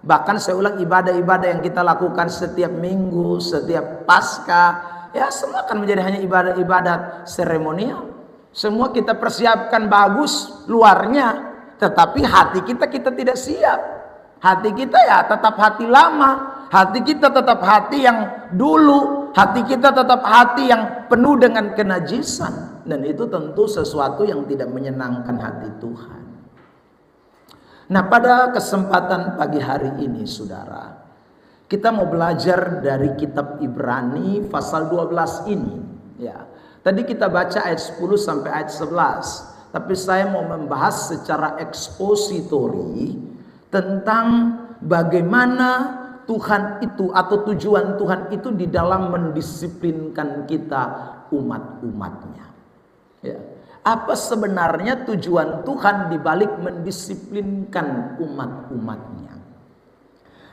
bahkan saya ulang ibadah-ibadah yang kita lakukan setiap minggu, setiap Paskah, ya semua akan menjadi hanya ibadah-ibadat seremonial. Semua kita persiapkan bagus luarnya, tetapi hati kita tidak siap. Hati kita ya tetap hati lama, hati kita tetap hati yang dulu, hati kita tetap hati yang penuh dengan kenajisan. Dan itu tentu sesuatu yang tidak menyenangkan hati Tuhan. Nah, pada kesempatan pagi hari ini, saudara, kita mau belajar dari kitab Ibrani pasal 12 ini. Ya, tadi kita baca ayat 10 sampai ayat 11, tapi saya mau membahas secara ekspositori tentang bagaimana Tuhan itu atau tujuan Tuhan itu di dalam mendisiplinkan kita umat-umatnya. Ya. Apa sebenarnya tujuan Tuhan di balik mendisiplinkan umat-umatnya?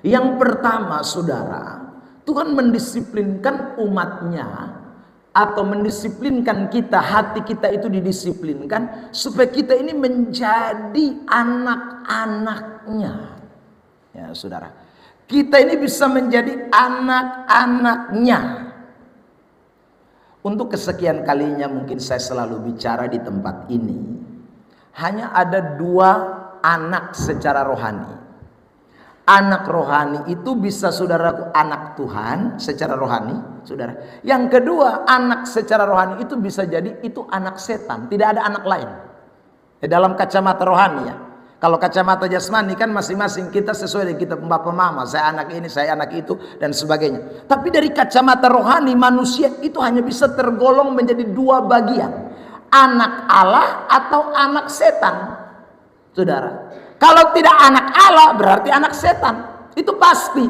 Yang pertama, saudara, Tuhan mendisiplinkan umatnya atau mendisiplinkan kita, hati kita itu didisiplinkan supaya kita ini menjadi anak-anaknya. Ya, saudara, kita ini bisa menjadi anak-anaknya. Untuk kesekian kalinya mungkin saya selalu bicara di tempat ini, hanya ada dua anak secara rohani. Anak rohani itu bisa, saudaraku, anak Tuhan secara rohani, saudara. Yang kedua, anak secara rohani itu bisa jadi itu anak setan. Tidak ada anak lain. Dalam kacamata rohani ya. Kalau kacamata jasmani kan masing-masing kita sesuai dengan kita bapak mama. Saya anak ini, saya anak itu, dan sebagainya. Tapi dari kacamata rohani, manusia itu hanya bisa tergolong menjadi dua bagian. anak Allah atau anak setan, saudara. Kalau tidak anak Allah berarti anak setan, itu pasti.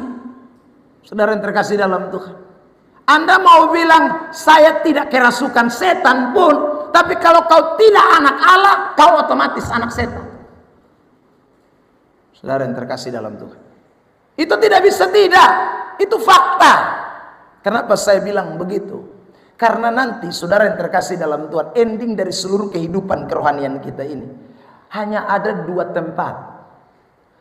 Saudara yang terkasih dalam Tuhan, Anda mau bilang saya tidak kerasukan setan pun, tapi kalau kau tidak anak Allah, kau otomatis anak setan. Saudara yang terkasih dalam Tuhan, itu tidak bisa tidak, itu fakta. Kenapa saya bilang begitu? Karena nanti saudara yang terkasih dalam Tuhan, ending dari seluruh kehidupan kerohanian kita ini hanya ada dua tempat.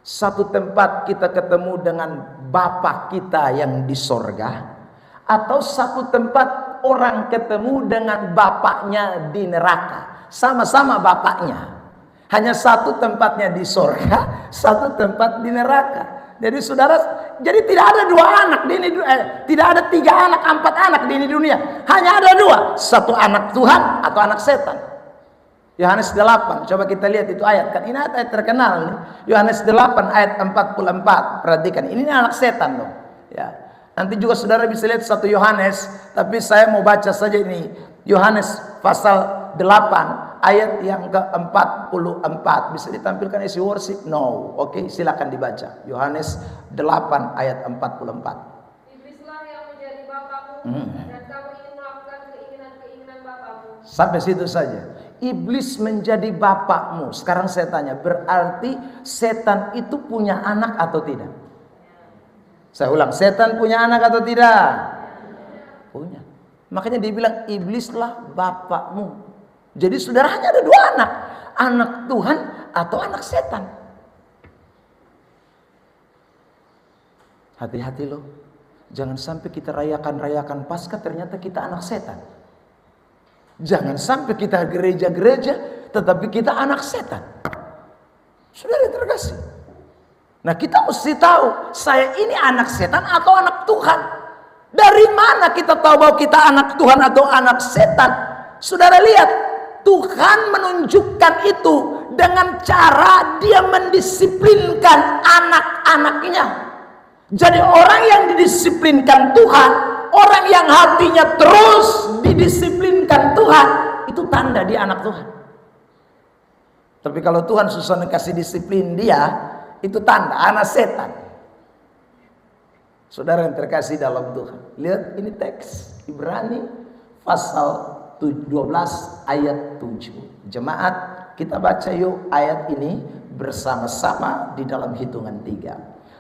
Satu tempat kita ketemu dengan Bapa kita yang di sorga, atau satu tempat orang ketemu dengan bapaknya di neraka. Sama-sama bapaknya, hanya satu tempatnya di sorga, satu tempat di neraka. Jadi saudara, jadi tidak ada dua anak di ini, tidak ada 3 anak, 4 anak di ini dunia. Hanya ada 2, satu anak Tuhan atau anak setan. Yohanes 8, coba kita lihat itu ayat, kan ini ayat terkenal nih. Yohanes 8 ayat 44, perhatikan, ini anak setan dong. Ya, nanti juga saudara bisa lihat 1 Yohanes, tapi saya mau baca saja ini Yohanes pasal 8 ayat yang ke-44. Bisa ditampilkan isi worship? No. Oke, silakan dibaca. Yohanes 8 ayat 44. Iblislah yang menjadi bapamu, dan kamu ingin melakukan keinginan-keinginan bapamu. Sampai situ saja. Iblis menjadi bapakmu. Sekarang saya tanya, berarti setan itu punya anak atau tidak? Saya ulang, setan punya anak atau tidak? Punya. Makanya dibilang iblislah bapakmu. Jadi saudara hanya ada 2 anak. Anak Tuhan atau anak setan. Hati-hati loh. Jangan sampai kita rayakan Paskah ternyata kita anak setan. Jangan sampai kita gereja-gereja tetapi kita anak setan. Saudara terkasih. Nah, kita mesti tahu, saya ini anak setan atau anak Tuhan. Dari mana kita tahu bahwa kita anak Tuhan atau anak setan? Saudara lihat, Tuhan menunjukkan itu dengan cara Dia mendisiplinkan anak-anaknya. Jadi orang yang didisiplinkan Tuhan, orang yang hatinya terus didisiplinkan Tuhan, itu tanda dia anak Tuhan. Tapi kalau Tuhan susah kasih disiplin dia, itu tanda anak setan. Saudara yang terkasih dalam Tuhan, lihat ini teks Ibrani pasal 12 ayat 7. Jemaat, kita baca yuk ayat ini bersama-sama di dalam hitungan 3.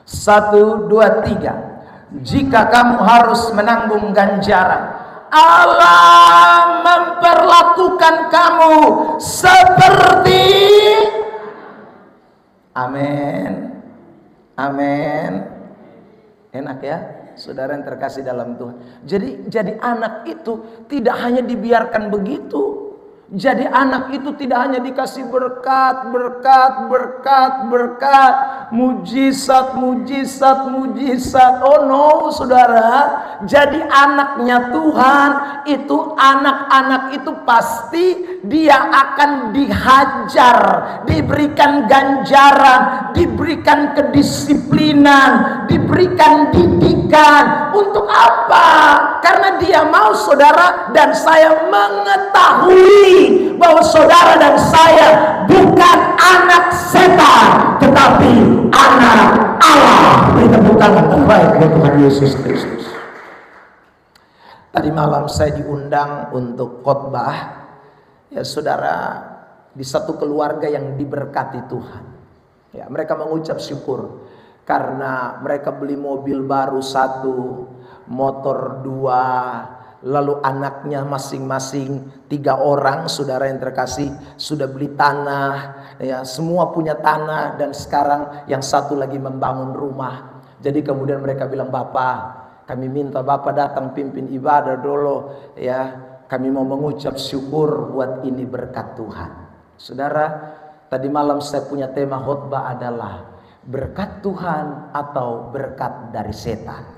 1, 2, 3. Jika kamu harus menanggung ganjaran, Allah memperlakukan kamu seperti, amin, amin. Enak ya, saudara yang terkasih dalam Tuhan. Jadi anak itu tidak hanya dibiarkan begitu. Jadi anak itu tidak hanya dikasih berkat, mujizat. Oh no, saudara. Jadi anaknya Tuhan itu, anak-anak itu pasti dia akan dihajar, diberikan ganjaran, diberikan kedisiplinan, diberikan didikan. Untuk apa? Karena dia mau saudara dan saya mengetahui bahwa saudara dan saya bukan anak setan, tetapi anak Allah. Beri tepuk tangan terbaik buat Tuhan Yesus Kristus. Tadi malam saya diundang untuk khotbah, ya saudara, di satu keluarga yang diberkati Tuhan. Ya, mereka mengucap syukur karena mereka beli mobil baru 1, motor 2. Lalu anaknya masing-masing 3 orang, saudara yang terkasih, sudah beli tanah, ya semua punya tanah, dan sekarang yang satu lagi membangun rumah. Jadi kemudian mereka bilang, Bapak, kami minta Bapak datang pimpin ibadah dulu, ya kami mau mengucap syukur buat ini berkat Tuhan. Saudara, tadi malam saya punya tema khotbah adalah berkat Tuhan atau berkat dari setan.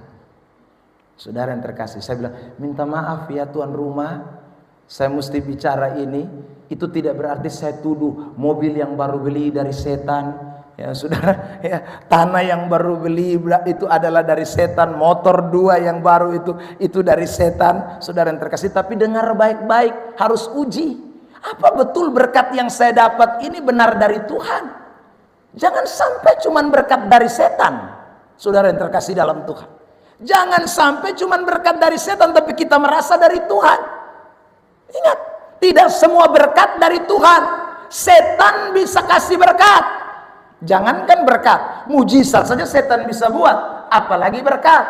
Saudara yang terkasih, saya bilang, minta maaf ya tuan rumah, saya mesti bicara ini. Itu tidak berarti saya tuduh mobil yang baru beli dari setan, ya saudara, ya tanah yang baru beli itu adalah dari setan, motor 2 yang baru itu dari setan. Saudara yang terkasih, tapi dengar baik-baik, harus uji. Apa betul berkat yang saya dapat ini benar dari Tuhan? Jangan sampai cuman berkat dari setan, saudara yang terkasih dalam Tuhan. Jangan sampai cuman berkat dari setan tapi kita merasa dari Tuhan. Ingat, tidak semua berkat dari Tuhan. Setan bisa kasih berkat. Jangankan berkat, mujizat saja setan bisa buat, apalagi berkat.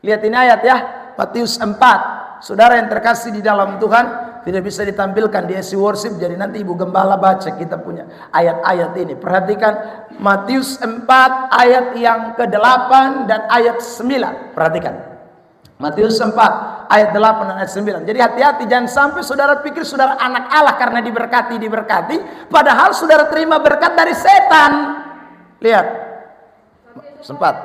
Lihat ini ayat ya, Matius 4. Saudara yang terkasih di dalam Tuhan, tidak bisa ditampilkan di SC Worship, jadi nanti Ibu Gembala baca, kita punya ayat-ayat ini. Perhatikan Matius 4 ayat yang ke-8 dan ayat 9. Perhatikan Matius 4 ayat 8 dan ayat 9. Jadi hati-hati, jangan sampai saudara pikir saudara anak Allah karena diberkati, padahal saudara terima berkat dari setan. Lihat sempat.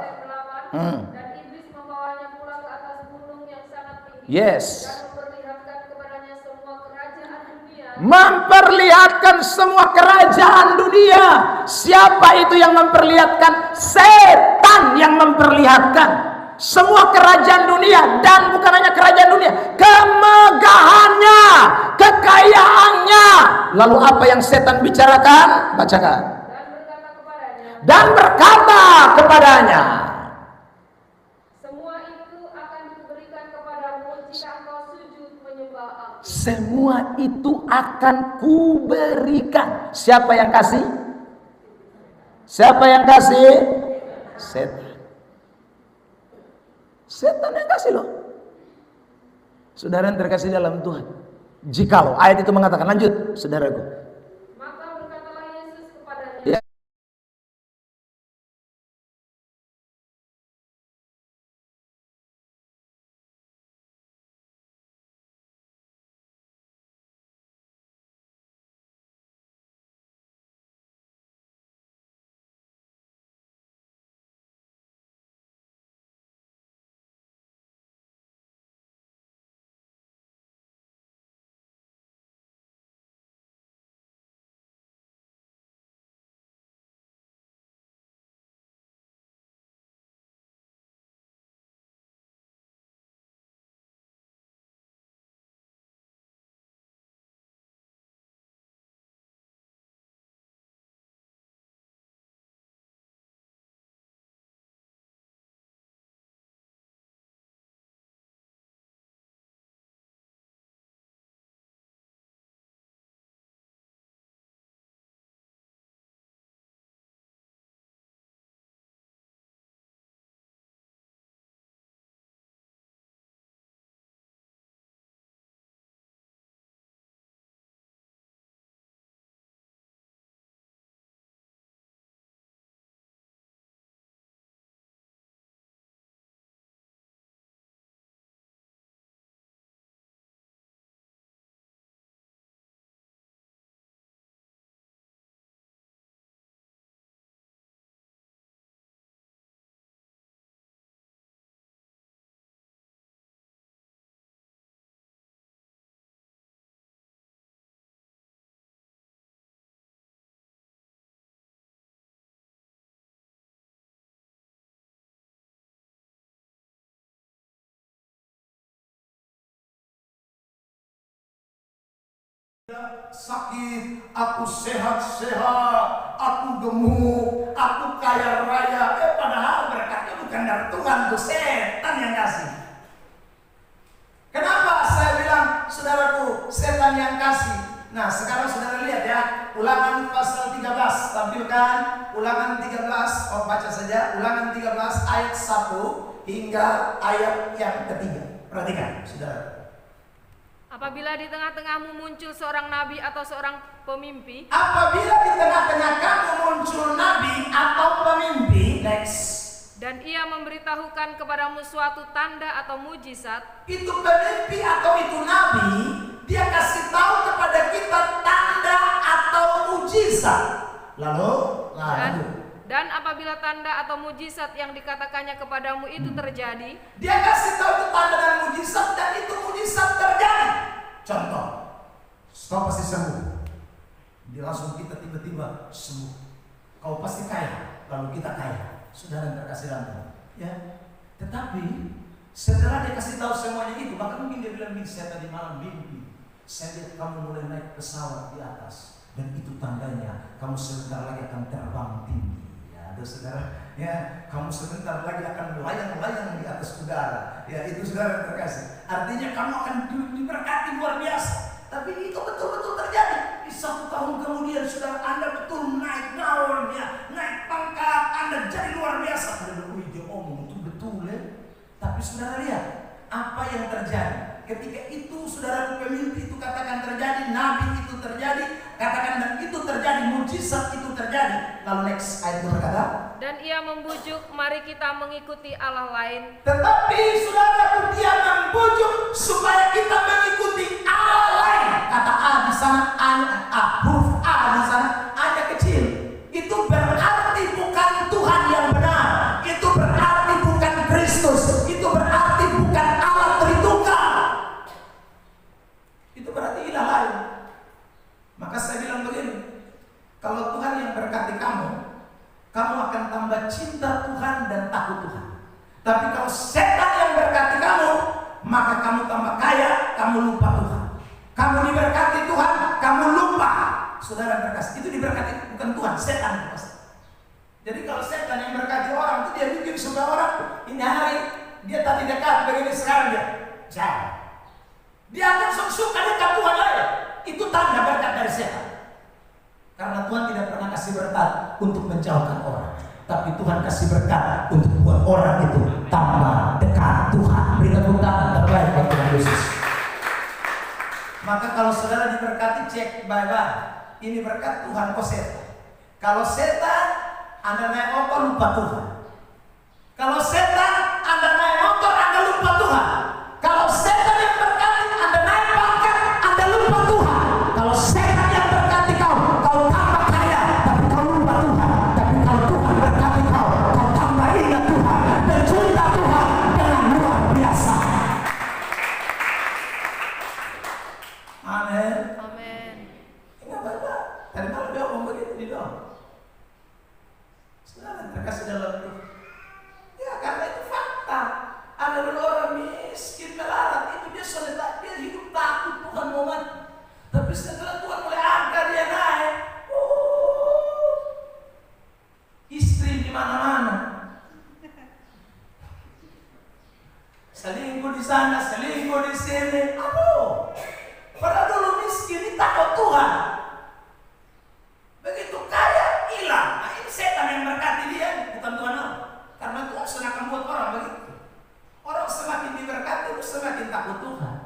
Dan iblis membawanya pulang ke atas gunung yang sangat tinggi. Yes. Memperlihatkan kepadanya semua kerajaan dunia. Memperlihatkan semua kerajaan dunia. Siapa itu yang memperlihatkan? Setan yang memperlihatkan semua kerajaan dunia. Dan bukan hanya kerajaan dunia, kemegahannya, kekayaannya. Lalu apa yang setan bicarakan? Bacakan. Dan berkata kepadanya, semua itu akan diberikan kepadamu jika engkau sujud menyembah aku. semua itu akan kuberikan. Siapa yang kasih? Siapa yang kasih? Setan. Setan yang kasih loh. Saudara yang terkasih dalam Tuhan, jikalau ayat itu mengatakan, lanjut saudaraku, Maka berkatalah Yesus kepadanya, ya, sakit, aku sehat-sehat, aku gemuk, aku kaya raya. Padahal berkatnya bukan dari Tuhan, itu setan yang kasih. Kenapa saya bilang, saudaraku, setan yang kasih? Nah, sekarang saudara lihat ya, Ulangan pasal 13, tampilkan Ulangan 13, baca saja Ulangan 13 ayat 1 hingga ayat yang ketiga. Perhatikan, saudara. apabila di tengah-tengahmu muncul seorang nabi atau seorang pemimpi, Apabila di tengah-tengah kamu muncul nabi atau pemimpi, next, dan ia memberitahukan kepadamu suatu tanda atau mujizat, itu pemimpi atau itu nabi, dia kasih tahu kepada kita tanda atau mujizat. Lalu, dan apabila tanda atau mujizat yang dikatakannya kepadamu itu terjadi, dia kasih tahu itu tanda dan mujizat, dan itu mujizat terjadi. Contoh, kau pasti sembuh. Dia langsung kita tiba-tiba sembuh. Kau pasti kaya, lalu kita kaya. Saudara yang terkasih dalam Tuhan, ya. Tetapi setelah dia kasih tahu semuanya itu, maka mungkin dia bilang, saya tadi malam mimpi. Saya lihat kamu mulai naik pesawat di atas, dan itu tandanya kamu sebentar lagi akan terbang tinggi. Ya, itu saudara. Ya, kamu sebentar lagi akan melayang-layang di atas udara. Ya, itu saudara yang terkasih. Artinya kamu akan diberkati luar biasa. Tapi itu betul-betul terjadi. Di 1 tahun kemudian saudara, Anda betul naik daun, ya, naik pangkat, Anda jadi luar biasa. Anda dia omong itu betul ya. Tapi saudara lihat apa yang terjadi. Ketika itu saudara pemimpi itu katakan terjadi, nabi itu terjadi, katakan dan itu terjadi, mujizat itu terjadi. Lalu next ayat berkata, Dan ia membujuk, mari kita mengikuti Allah lain. tetapi saudara, dia membujuk supaya kita mengikuti Allah lain. Kata A di sana, huruf A di sana, A-nya kecil. Itu berarti bukan Tuhan yang benar. Itu berarti bukan Kristus. Itu berarti bukan Allah Tritunggal. Itu berarti ilah lain. Maka saya bilang begini, kalau Tuhan yang berkati kamu, kamu akan tambah cinta Tuhan dan takut Tuhan. Tapi kalau setan yang berkati kamu, maka kamu tambah kaya, kamu lupa Tuhan. Kamu diberkati Tuhan, kamu lupa. Saudara berkasih, itu diberkati bukan Tuhan, setan pasti. Jadi kalau setan yang berkati orang itu dia bikin supaya orang ini hari dia tadi dekat begini, sekarang dia jauh. Dia akan suka dekat Tuhan aja. Itu tanda berkat dari setan. Karena Tuhan tidak pernah kasih berkat untuk menjauhkan orang, tapi Tuhan kasih berkat untuk buat orang itu tambah dekat Tuhan. Beri tepuk tangan terbaik buat Tuhan Yesus. Maka kalau saudara diberkati, cek bye-bye. Ini berkat Tuhan kok setan. Kalau setan, Anda naik motor lupa Tuhan. Kalau setan, Anda naik motor, Anda lupa Tuhan. Kalau setan yang berkati, Anda naik pangkat, Anda lupa Tuhan. Kalau setan yang berkati kau tambah kaya, tapi kau lupa Tuhan. Tapi kalau Tuhan berkati kau tambah ingat Tuhan dan cinta Tuhan dengan luar biasa. Amin. Amin. Ingat baca. Tadi malam dia ngomong begitu di doa. Saudara terkasih dalam Tuhan. Ya karena itu fakta. Ada dulu orang miskin melarat, itu dia sudah dia hidup takut Tuhan mau mati. Tapi setelah Tuhan mulai angkat dia naik, istri di mana-mana, selingkuh di sana, selingkuh di sini. Aduh, padahal dulu miskin ini takut Tuhan. Begitu kaya hilang. Nah, ini setan yang berkati dia, bukan Tuhan Allah. Karena Tuhan sudah akan buat orang begitu. Orang semakin diberkati, semakin takut Tuhan.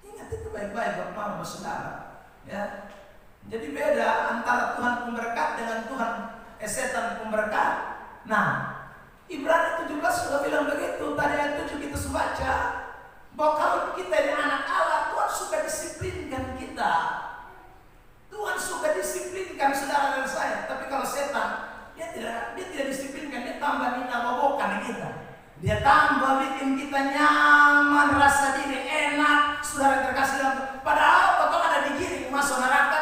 Ingat itu baik-baik Bapak saudara. Ya. Jadi beda antara Tuhan pemberkat dengan Tuhan setan pemberkat. Nah, Ibrani 17 sudah bilang begitu. Tadi ayat 7 kita sudah baca bahwa kalau kita ini anak Allah, Tuhan suka disiplinkan kita. Tuhan suka disiplinkan saudara dan saya. Tapi kalau setan, dia tidak disiplinkan, dia tambah bobokan kita. Dia tambah bikin kita nyaman, rasa diri enak, saudara terkasih dalam. Padahal potong ada digiring masuk neraka.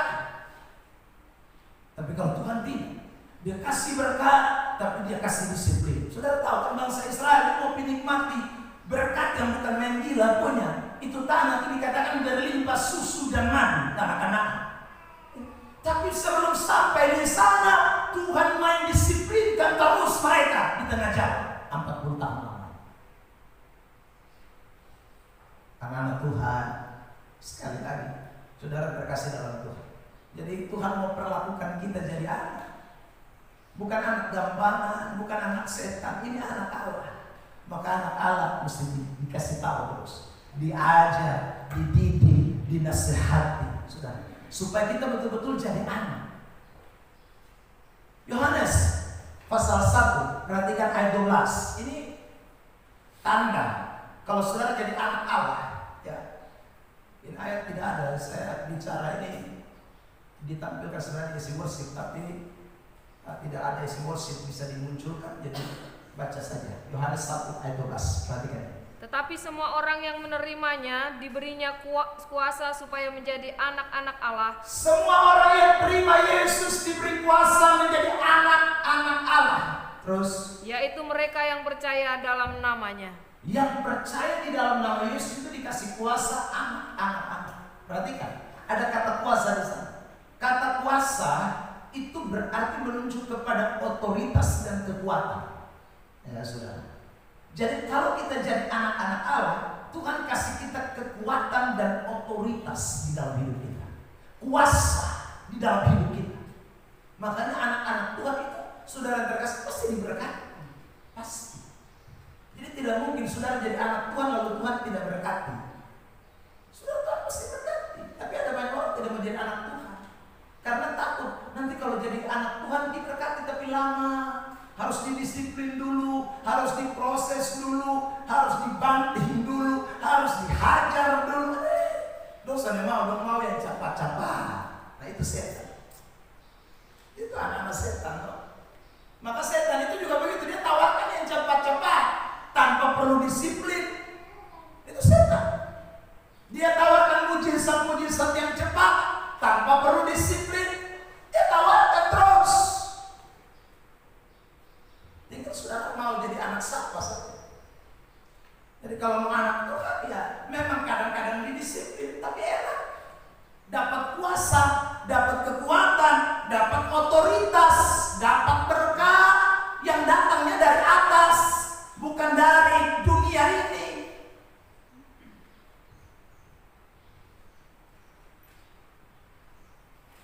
Tapi kalau Tuhan tidak, dia kasih berkat, tapi dia kasih disiplin. Saudara tahu kan bangsa Israel mau menikmati berkat yang bukan main gila punya. Itu tanah itu dikatakan berlimpah susu dan madu, tanah Kanaan. Tapi sebelum sampai di sana, Tuhan main disiplinkan terus mereka di tengah jalan 40 tahun lama. Anak-anak Tuhan, sekali lagi, saudara terkasih dalam Tuhan. Jadi Tuhan mau perlakukan kita jadi anak. Bukan anak gampangan, bukan anak setan, ini anak Allah. Maka anak Allah mesti dikasih tahu terus, diajar, dididik, dinasehati, saudara. Supaya kita betul-betul jadi anak. Yohanes pasal 1, perhatikan ayat 12. Ini tanda kalau saudara jadi anak Allah. Ya. Ini ayat tidak ada, saya bicara ini ditampilkan sebenarnya isi worship, tapi tidak ada isi worship bisa dimunculkan. Jadi baca saja Yohanes 1 ayat 12. Perhatikan. Tetapi semua orang yang menerimanya diberinya kuasa supaya menjadi anak-anak Allah. Semua orang yang terima Yesus diberi kuasa menjadi anak-anak Allah. Terus, yaitu mereka yang percaya dalam namanya. Yang percaya di dalam nama Yesus itu dikasih kuasa anak-anak. Perhatikan, ada kata kuasa di sana. Kata kuasa itu berarti menunjuk kepada otoritas dan kekuatan. Ya, saudara. Jadi kalau kita jadi anak-anak Allah, Tuhan kasih kita kekuatan dan otoritas di dalam hidup kita. Kuasa di dalam hidup kita. Makanya anak-anak Tuhan itu, saudara terkasih, pasti diberkati. Pasti. Jadi tidak mungkin saudara jadi anak Tuhan lalu Tuhan tidak berkati. Saudara Tuhan pasti berkati. Tapi ada banyak orang tidak menjadi anak Tuhan karena takut nanti kalau jadi anak Tuhan diberkati tapi lama, harus didisiplin dulu, harus diproses dulu, harus dibanting dulu, harus dihajar dulu. Dosa mau yang cepat-cepat. Nah itu setan. Itu anak-anak setan. Maka setan itu juga begitu, dia tawarkan yang cepat-cepat tanpa perlu disiplin. Itu setan. Dia tawarkan mujizat-mujizat yang cepat tanpa perlu disiplin. Dia tawarkan terus. Tinggal saudara mau jadi anak siapa saja. Jadi kalau mau anak Tuhan ya memang kadang-kadang didisiplin tapi enak. Dapat kuasa, dapat kekuatan, dapat otoritas, dapat berkat yang datangnya dari atas, bukan dari dunia ini.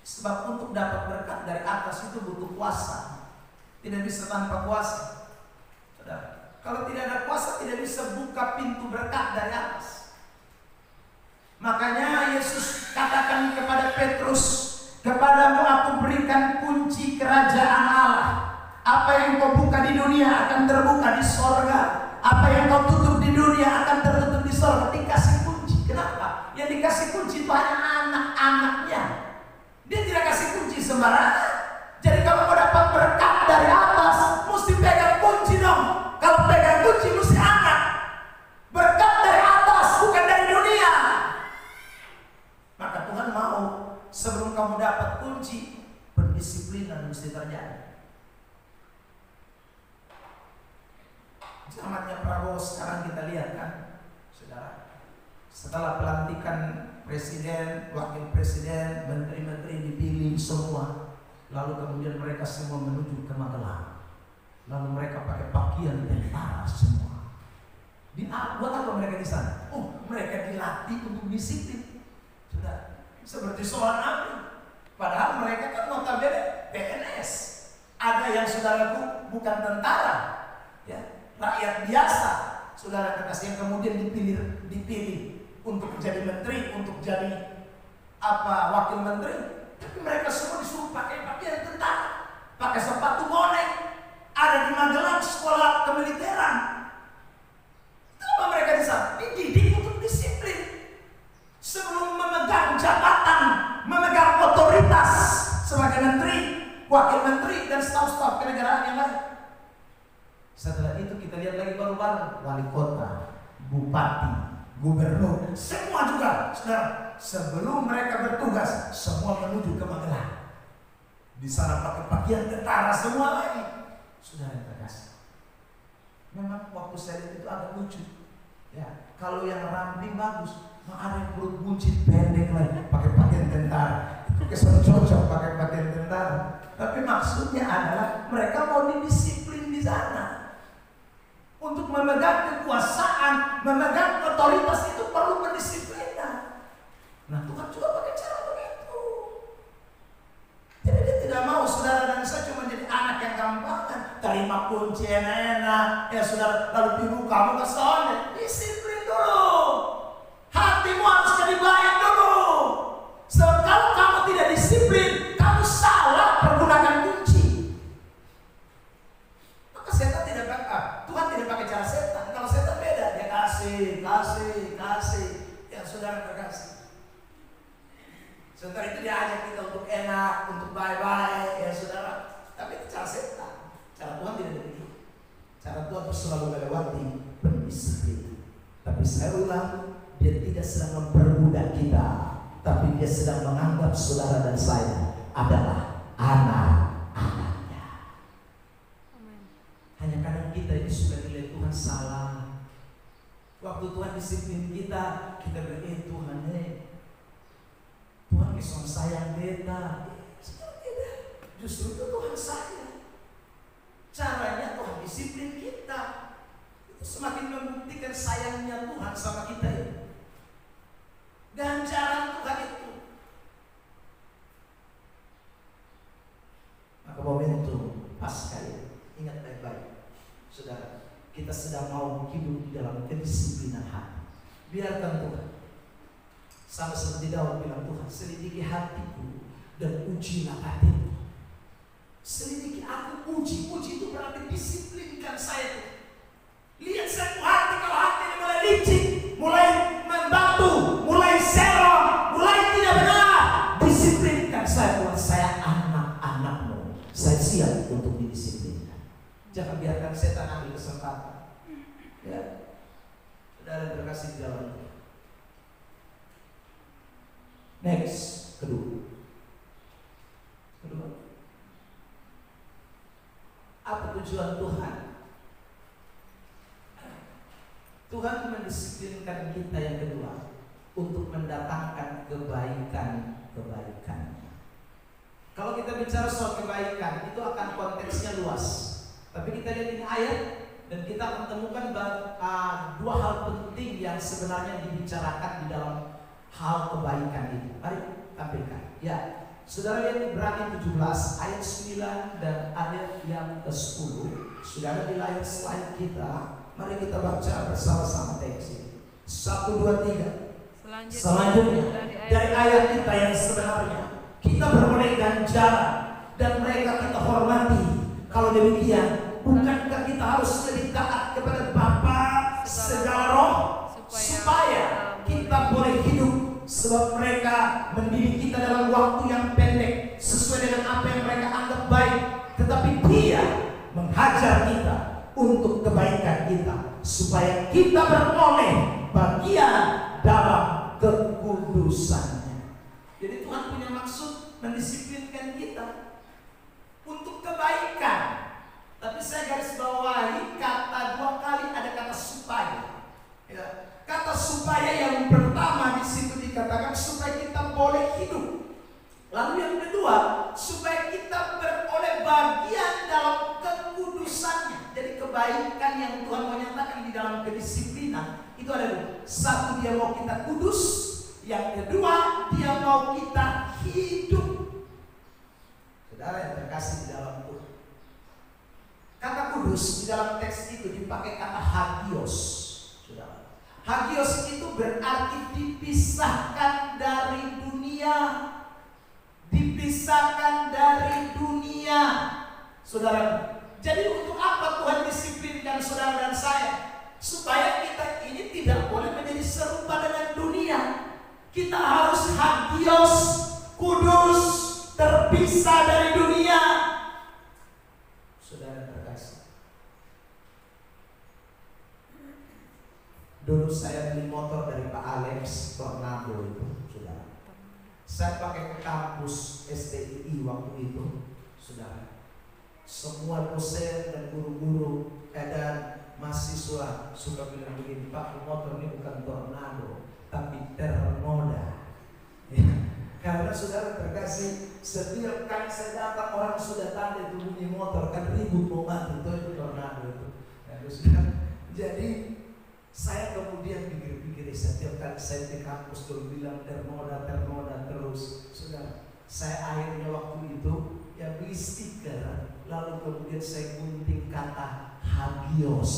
Sebab untuk dapat berkat dari atas itu butuh kuasa. Tidak bisa tanpa kuasa. Saudara, kalau tidak ada kuasa tidak bisa buka pintu berkat dari atas. Makanya Yesus katakan kepada Petrus, kepadamu aku berikan kunci kerajaan Allah. Apa yang kau buka di dunia akan terbuka di sorga. Apa yang kau tutup di dunia akan tertutup di sorga. Dikasih kunci. Kenapa? Yang dikasih kunci itu hanya anak-anaknya. Dia tidak kasih kunci sembarangan. Jadi kalau mau dapat berkat dari atas, mesti pegang kunci dong. Kalau pegang kunci mesti anak. Berkat dari atas, bukan dari dunia. Maka Tuhan mau sebelum kamu dapat kunci, pendisiplinan mesti terjadi. Zamannya Prabowo sekarang kita lihat kan, saudara. Setelah pelantikan presiden, wakil presiden, menteri-menteri dipilih semua, lalu kemudian mereka semua menuju ke Magelang. Lalu mereka pakai pakaian tentara semua. Buat apa mereka di sana? Oh, mereka dilatih untuk disiplin. Sudah seperti seorang nabi. Padahal mereka kan notabene PNS. Ada yang saudaraku bukan tentara, ya, rakyat biasa. Saudara kekasih yang kemudian dipilih untuk jadi menteri, untuk jadi wakil menteri. Tapi mereka semua disuruh pakai pakaian tentara, pakai sepatu bonek. Ada di Magelang sekolah kemiliteran. Itu apa mereka di sana? Dididik untuk disiplin. Sebelum memegang jabatan, memegang otoritas sebagai menteri, wakil menteri dan staf-staf kenegaraan yang lain. Setelah itu kita lihat lagi baru-baru wali kota, bupati, gubernur, semua juga, saudara. Sebelum mereka bertugas, semua menuju ke Magelang. Di sana pakai pakaian tentara semua lagi. Saudara yang terkasih, memang waktu saya lihat itu agak lucu. Ya, kalau yang ramping bagus, ada yang perut buncit pendek lagi, pakai pakaian tentara. Itu kesan cocok pakai pakaian tentara. Tapi maksudnya adalah mereka mau didisiplin di sana. Untuk memegang kekuasaan, memegang otoritas itu perlu pendisiplinan. Nah, Tuhan juga pakai cara begitu. Jadi dia tidak mau saudara dan saya cuma jadi anak yang gampangan, terima kunci enak-enak, ya saudara, lalu ibu kamu ke sana. Disiplin dulu. Hatimu harus jadi baik dulu. Sebab kalau kamu tidak disiplin, kamu salah pergunakan kunci. Maka setan tidak pakai, Tuhan tidak pakai cara setan. Kalau setan beda, dia kasih. Ya saudara terkasih. Sementara itu dia ajak kita untuk enak, untuk baik-baik, ya saudara. Tapi itu cara setan. Cara Tuhan tidak begitu. Cara Tuhan itu selalu melewati pendisiplin. Tapi saya ulang, dia tidak sedang memperbudak kita, tapi dia sedang menganggap saudara dan saya adalah anak-anaknya. Hanya kadang kita ini sudah nilai Tuhan salah. disiplin kita bilang, Tuhan Tuhan kisah sayang beta. Tidak, justru itu Tuhan sayang. Caranya Tuhan disiplin kita. Itu semakin membuktikan sayangnya Tuhan sama kita. Ganjaran Tuhan itu. Maka momentum Paskah, ingat baik-baik, saudara, kita sedang mau hidup di dalam kedisiplinan hati. Biarkan Tuhan, sama seperti Daud bilang, Tuhan selidiki hatiku dan ujilah hatiku. Selidiki aku, uji itu berarti disiplinkan saya. Lihat saya hati, kalau hati ini mulai licik, mulai membatu, mulai serong, mulai tidak benar, disiplinkan saya. Tuhan, saya anak-anakmu, saya siap untuk didisiplinkan. Jangan biarkan setan ambil kesempatan. Ya, saudara terkasih di dalam Tuhan. Next, kedua. Apa tujuan Tuhan? Tuhan mendisiplinkan kita yang kedua untuk mendatangkan kebaikan-kebaikan. Kalau kita bicara soal kebaikan, itu akan konteksnya luas. Tapi kita lihat ini ayat dan kita akan temukan dua hal penting yang sebenarnya dibicarakan di dalam hal kebaikan itu. Mari tampilkan. Ya, saudara lihat Ibrani 17 ayat 9 dan ayat yang ke-10. Sudah ada di layar slide kita. Mari kita baca bersama-sama teks ini. 1, 2, 3. Selanjutnya dari ayat kita yang sebenarnya, kita beroleh ganjaran dan mereka kita hormati. Kalau demikian, bukankah kita harus lebih taat kepada Bapa segala roh supaya kita boleh hidup, sebab mereka mendidik kita dalam waktu yang pendek sesuai dengan apa yang mereka anggap baik, tetapi Dia menghajar kita untuk kebaikan kita supaya kita beroleh bagian dalam kekudusannya. Jadi Tuhan punya maksud mendisiplinkan kita untuk kebaikan. Tapi saya garis bawahi kata dua kali, ada kata supaya. Ya, kata supaya yang pertama di situ dikatakan supaya kita boleh hidup. Lalu yang kedua, supaya kita beroleh bagian dalam kekudusannya. Jadi kebaikan yang Tuhan mau nyatakan di dalam kedisiplinan itu ada dua. Satu, Dia mau kita kudus. Yang kedua, Dia mau kita hidup. Saudara yang terkasih di dalam Tuhan, kata kudus di dalam teks itu dipakai kata hagios. Saudara, hagios itu berarti dipisahkan dari dunia. Dipisahkan dari dunia. Saudara, jadi untuk apa Tuhan disiplinkan saudara dan saya? Supaya kita ini tidak boleh menjadi serupa dengan dunia. Kita harus hagios, kudus, terpisah dari dunia. Saudara terkasih, dulu saya beli motor dari Pak Alex Tornado itu, saudara. Saya pakai ke kampus STII waktu itu, saudara. Semua dosen dan guru-guru dan mahasiswa suka bilang begini, Pak, motor ini bukan Tornado, tapi Termoda. Ya. Karena saudara terkasih, setiap kali saya datang orang sudah tanda itu bunyi motor, kan ribut mau mati, itu Tornado itu. Jadi saya kemudian pikir-pikir, setiap kali saya di kampus dulu bilang Termoda terus. Saudara, saya akhirnya waktu itu ya beli stiker, lalu kemudian saya gunting kata hagios,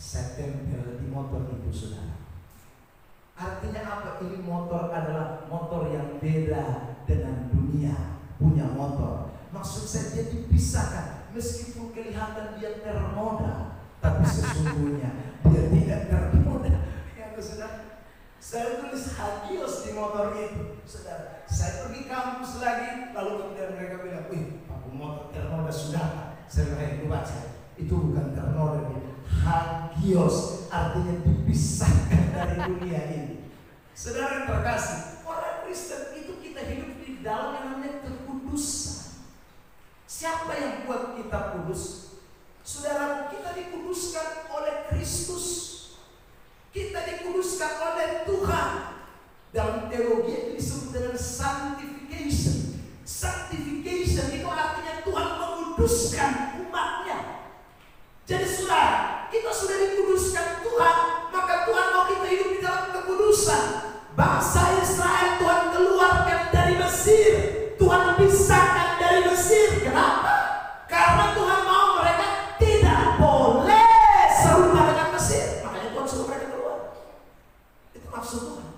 saya tempel di motor itu, saudara. Artinya apa? Ini motor adalah motor yang beda dengan dunia punya motor. Maksud saya dia dipisahkan, meskipun kelihatan dia termoda, tapi sesungguhnya dia tidak termoda. Ya, saudara, saya tulis hagios di motor itu, saudara. Saya pergi kampus lagi, lalu kemudian mereka bilang, wih, aku motor termoda sudah. Saya bilang, baca, itu bukan termoda, hagios, artinya dipisahkan dari dunia ini. Saudara yang terkasih, orang Kristen itu kita hidup di dalam yang namanya kekudusan. Siapa yang buat kita kudus? Saudara, kita dikuduskan oleh Kristus. Kita dikuduskan oleh Tuhan. Dalam teologi itu disebut dengan sanctification. Sanctification itu artinya Tuhan menguduskan umatnya. Jadi saudara, kita sudah dikuduskan Tuhan, maka Tuhan mau kita hidup di dalam kekudusan. Bangsa Israel Tuhan keluarkan dari Mesir, Tuhan pisahkan dari Mesir. Kenapa? Karena Tuhan mau mereka tidak boleh serupa dengan Mesir. Makanya Tuhan suruh mereka keluar. Itu maksud Tuhan.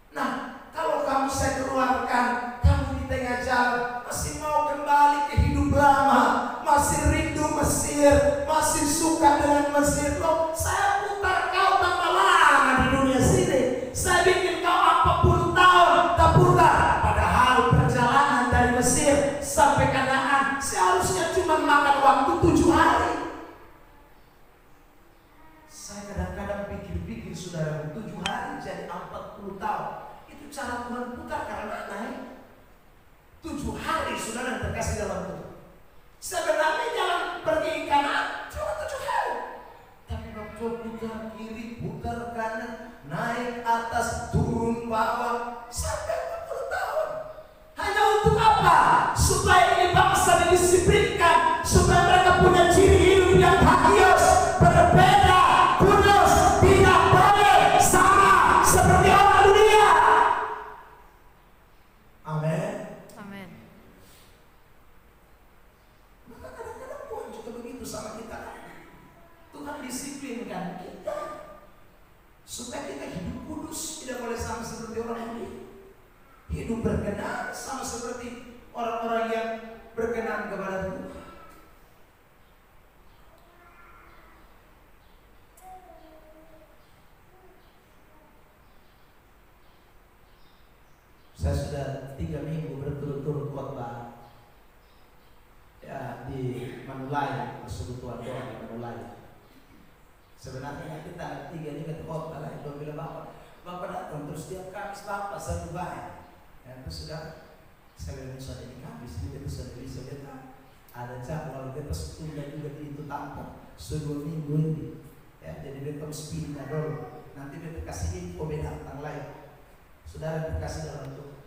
Nah, kalau kamu saya keluarkan, kamu di tengah jalan masih mau kembali ke hidup lama, masih rindu Mesir, masih suka dengan Mesir. Loh, saya putar kau tambah lama di dunia sini. Saya bikin kau 40 tahun tak putar. Padahal perjalanan dari Mesir sampai Kanaan seharusnya cuma makan waktu 7 hari. Saya kadang-kadang pikir-pikir saudara, 7 hari jadi 40 tahun. Itu cara Tuhan putar karena naik 7 hari saudara terkasih dalam Tuhan. Sebenarnya jalan pergi ke Kanaan cuma 7 hari. Tapi waktu putar kiri, putar kanan, naik atas, turun bawah sampai 40 tahun. Hanya untuk apa? Supaya ini bangsa didisiplinkan, supaya mereka punya ciri hidup yang hakios, berbeda, kudus, tidak boleh sama seperti orang dunia. Amin. Amin. Maka kadang-kadang Tuhan juga begitu sama kita. Tuhan disiplinkan kita supaya kita hidup kudus, tidak boleh sama seperti orang dunia. Hidup berkenan sama seperti orang-orang yang berkenan kepada Tuhan. Saya sudah 3 minggu berturut-turut khotbah ya di Manulai, persekutuan doa di Manulai. Sebenarnya kita 3 ini kan khotbah lah. Itu bilang Bapak datang terus tiap Kamis Bapak satu baik. Ya, itu sudah saya bilang sudah ini Kamis ini itu sudah bisa kita ada jadwal kita tunda juga itu tanpa 2 minggu ini. Ya, jadi kita harus pindah dulu. Nanti kita kasih info beda tentang lain. Saudara terkasih dalam Tuhan.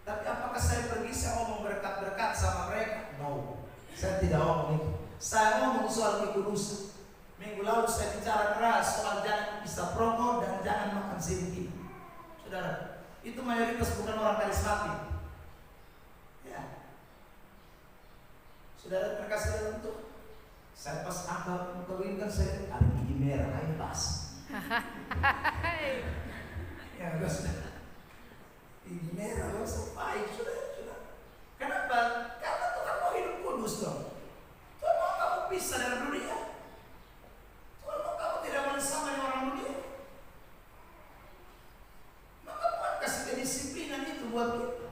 Tapi apakah saya pergi saya ngomong berkat-berkat sama mereka? No, saya tidak ngomong itu. Saya ngomong soal kekudusan. Minggu lalu saya bicara keras soal jangan bisa promo dan jangan makan sedikit. Saudara, itu mayoritas bukan orang karismatik. Ya, saudara terkasih dalam Tuhan. Saya pas angkat mengkawinkan saya ada gigi merah ini pas. Ya, saudara. Gigi merah langsung baik, sudah. Kenapa? Karena Tuhan mau hidup kudus dong. Tuhan mau kamu pisah dari dunia. Tuhan mau kamu tidak boleh sama dengan orang dunia. Maka Tuhan kasih kedisiplinan itu buat kita.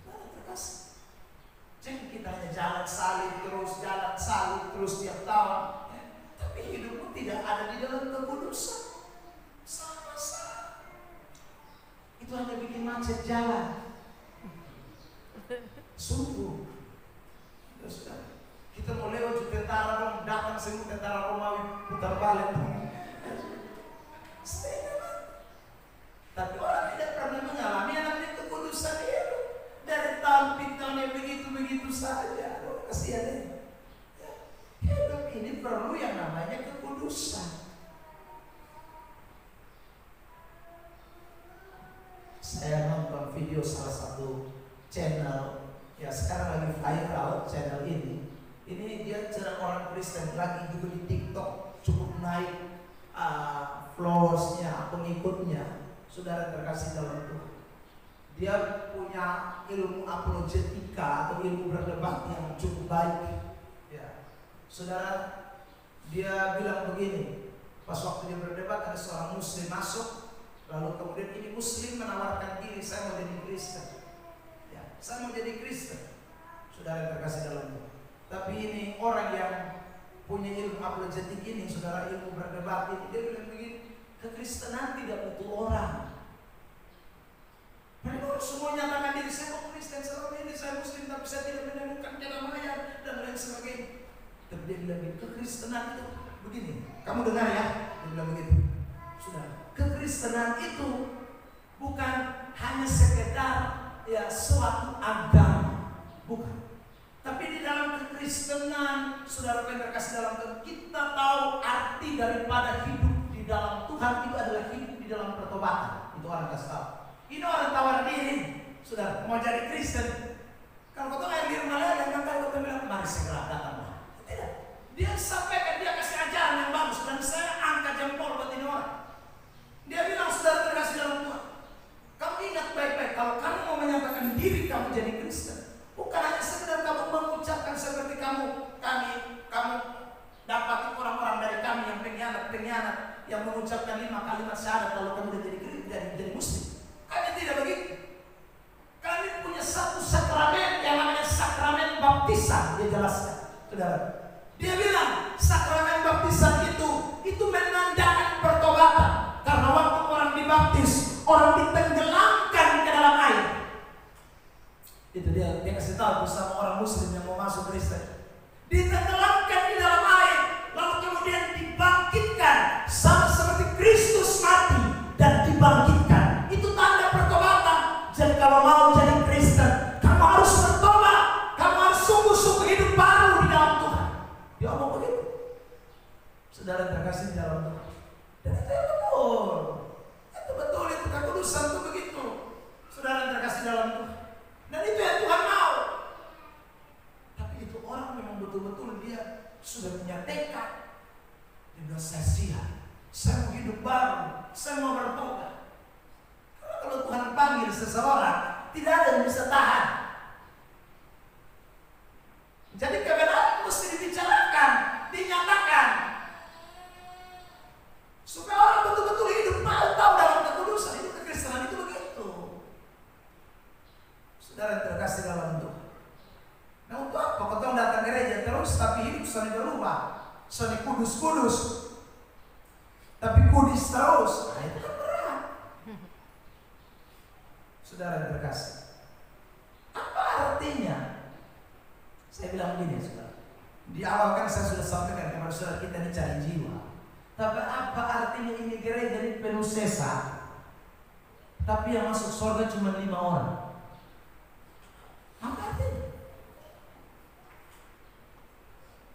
Saudara terkasih. Jangan kita hanya jalan salib terus tiap tahun. Ya. Tapi hidupmu tidak ada di dalam kekudusan. Sama-sama. Itu hanya bikin macet jalan. Sungguh. Kita mau lewat di tentara dong, datang semua tentara Romawi putar balik dong. Tapi orang tidak pernah mengalami yang namanya kekudusan itu. Dari tahun begitu saja. Aduh, kasihan ya. Hidup ini perlu yang namanya kekudusan. Saya nonton video salah satu channel ya sekarang lagi viral channel ini. Ini dia cerita orang Kristen lagi juga di TikTok cukup naik followersnya, pengikutnya. Saudara terkasih dalam Tuhan. Dia punya ilmu apologetika atau ilmu berdebat yang cukup baik. Ya, saudara, dia bilang begini. Pas waktu dia berdebat ada seorang Muslim masuk. Lalu kemudian ini Muslim menawarkan diri, saya mau jadi Kristen. Ya, saya mau jadi Kristen. Saudara terkasih dalam Tuhan. Tapi ini orang yang punya ilmu apologetik ini, saudara, ilmu berdebat ini, dia bilang begini, kekristenan tidak butuh orang. Mereka semua nyatakan diri, saya mau Kristen, selama ini saya Muslim, tapi saya tidak menemukan kedamaian dan lain sebagainya. Tapi dia bilang, kekristenan itu begini, kamu dengar ya, Dia bilang begitu. Sudah, kekristenan itu bukan hanya sekedar ya suatu agama, bukan. Tapi di dalam kekristenan, saudara yang terkasih dalam Tuhan, kita tahu arti daripada hidup di dalam Tuhan itu adalah hidup di dalam pertobatan. Itu orang kasih tahu. Ini orang tawar diri, saudara mau jadi Kristen. Kalau kau tahu air di rumah lain, yang kau bilang mari segera datang. Tidak. Dia sampaikan, dia kasih ajaran yang bagus dan saya angkat jempol buat ini orang. Dia bilang saudara terkasih dalam Tuhan, kamu ingat baik-baik kalau kamu mau menyatakan diri kamu jadi Kristen, bukan hanya sekedar kamu mengucapkan seperti kamu dapat orang-orang dari kami yang pengkhianat yang mengucapkan 5 kalimat syahadat lalu kamu jadi muslim. Kami tidak begitu. Kami punya satu sakramen yang namanya sakramen baptisan. Dia jelaskan, saudara. Dia bilang sakramen baptisan itu menandakan pertobatan. Karena waktu orang dibaptis, orang ditenggelamkan ke dalam air. Itu dia kasih tahu bersama orang muslim yang mau masuk Kristen. Ditenggelamkan di dalam air, lalu kemudian dibangkitkan sama seperti Kristus mati dan dibangkitkan. Itu tanda pertobatan. Jadi kalau mau jadi Kristen, kamu harus bertobat. Kamu harus sungguh-sungguh hidup baru di dalam Tuhan. Dia ngomong begitu. Saudara terkasih di dalam Tuhan. Dan itu yang betul. Itu betul, itu kekudusan itu begitu. Saudara terkasih dalam Tuhan. Dan itu yang Tuhan mau. Tapi itu orang memang betul-betul dia sudah punya tekad. Dia bilang saya siap. Saya mau hidup baru. Saya mau bertobat. Karena kalau Tuhan panggil seseorang, tidak ada yang bisa tahan. Jadi kebenaran mesti dibicarakan, dinyatakan. Supaya orang betul-betul hidup mau tahu dalam kekudusan. Itu kekristenan itu begitu. Saudara yang terkasih dalam Tuhan. Nah untuk apa? Kau datang gereja terus tapi hidup sudah berubah. Sudah kudus-kudus. Tapi kudus terus. Nah itu kan berat. Saudara yang terkasih. Apa artinya? Saya bilang begini saudara. Di awal kan saya sudah sampaikan kepada saudara kita ini cari jiwa. Tapi apa artinya ini gereja ini penuh sesa? Tapi yang masuk surga cuma 5 orang. Apa artinya?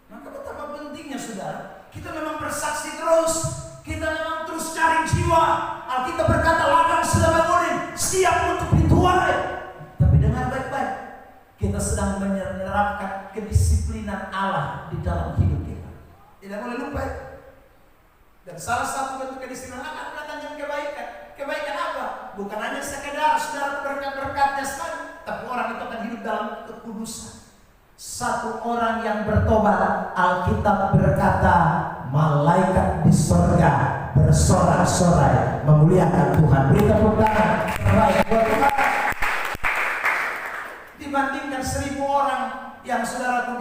Maka betapa pentingnya saudara, kita memang bersaksi terus, kita memang terus cari jiwa. Alkitab berkata ladang sudah bangunin, siap untuk dituai. Tapi dengar baik-baik, kita sedang menerapkan kedisiplinan Allah di dalam hidup kita. Tidak boleh lupa. Dan salah satu bentuk kedisiplinan akan mendatangkan kebaikan. Kebaikan apa? Bukan hanya sekedar saudara berkat-berkatnya sekali, tapi orang itu akan hidup dalam kekudusan. Satu orang yang bertobat, Alkitab berkata, malaikat di surga bersorak-sorai memuliakan Tuhan. Beri tepuk tangan terbaik buat Tuhan. Dibandingkan 1000 orang yang saudara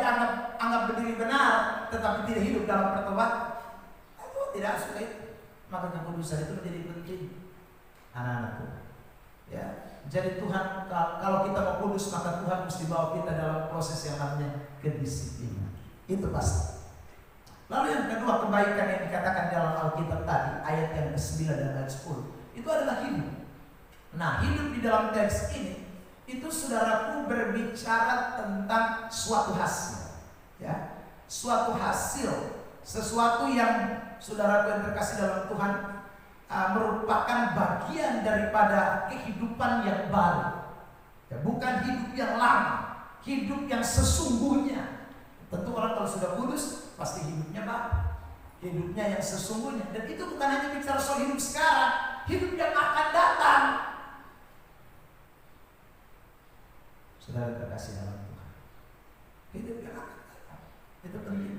anggap berdiri benar, tetapi tidak hidup dalam pertobatan. Tidak suka itu. Maka kekudusan itu menjadi penting. Anak-anak Tuhan. Ya. Jadi Tuhan, kalau kita mau kudus, maka Tuhan mesti bawa kita dalam proses yang namanya kedisiplinan. Itu pasti. Lalu yang kedua, kebaikan yang dikatakan dalam Alkitab tadi, ayat yang ke-9 dan ayat 10, itu adalah hidup. Nah, hidup di dalam teks ini, itu saudaraku berbicara tentang suatu hasil. Ya, suatu hasil, sesuatu yang saudaraku yang terkasih dalam Tuhan, merupakan bagian daripada kehidupan yang baru. Ya, bukan hidup yang lama, hidup yang sesungguhnya. Tentu orang kalau sudah kudus pasti hidupnya baru, hidupnya yang sesungguhnya. Dan itu bukan hanya bicara soal hidup sekarang, hidup yang akan datang. Saudara terkasih dalam Tuhan, hidup yang akan datang itu penting.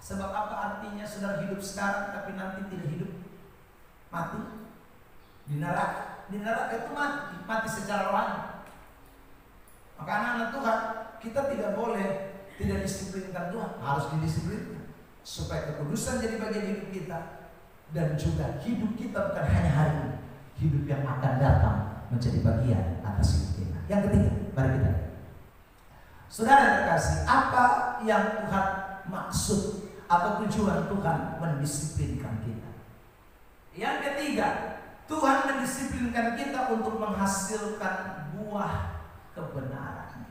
Sebab apa artinya saudara hidup sekarang tapi nanti tidak hidup? Mati di neraka. Di neraka itu mati secara rohani. Maka anak-anak Tuhan, kita tidak boleh tidak disiplinkan Tuhan, harus didisiplinkan supaya kekudusan jadi bagian hidup kita. Dan juga hidup kita bukan hanya hari ini, hidup yang akan datang menjadi bagian atas hidup kita. Yang ketiga, mari kita. Saudara yang terkasih, apa yang Tuhan maksud atau tujuan Tuhan mendisiplinkan kita. Yang ketiga, Tuhan mendisiplinkan kita untuk menghasilkan buah kebenaran.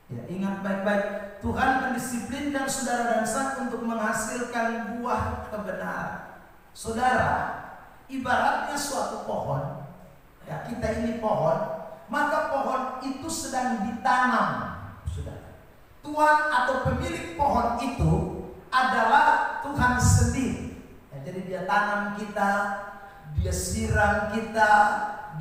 Ya, ingat baik-baik, Tuhan mendisiplinkan saudara dan saya untuk menghasilkan buah kebenaran. Saudara, ibaratnya suatu pohon. Ya, kita ini pohon, maka pohon itu sedang ditanam, saudara. Tuhan atau pemilik pohon itu adalah Tuhan sendiri. Ya, jadi dia tanam kita, dia siram kita,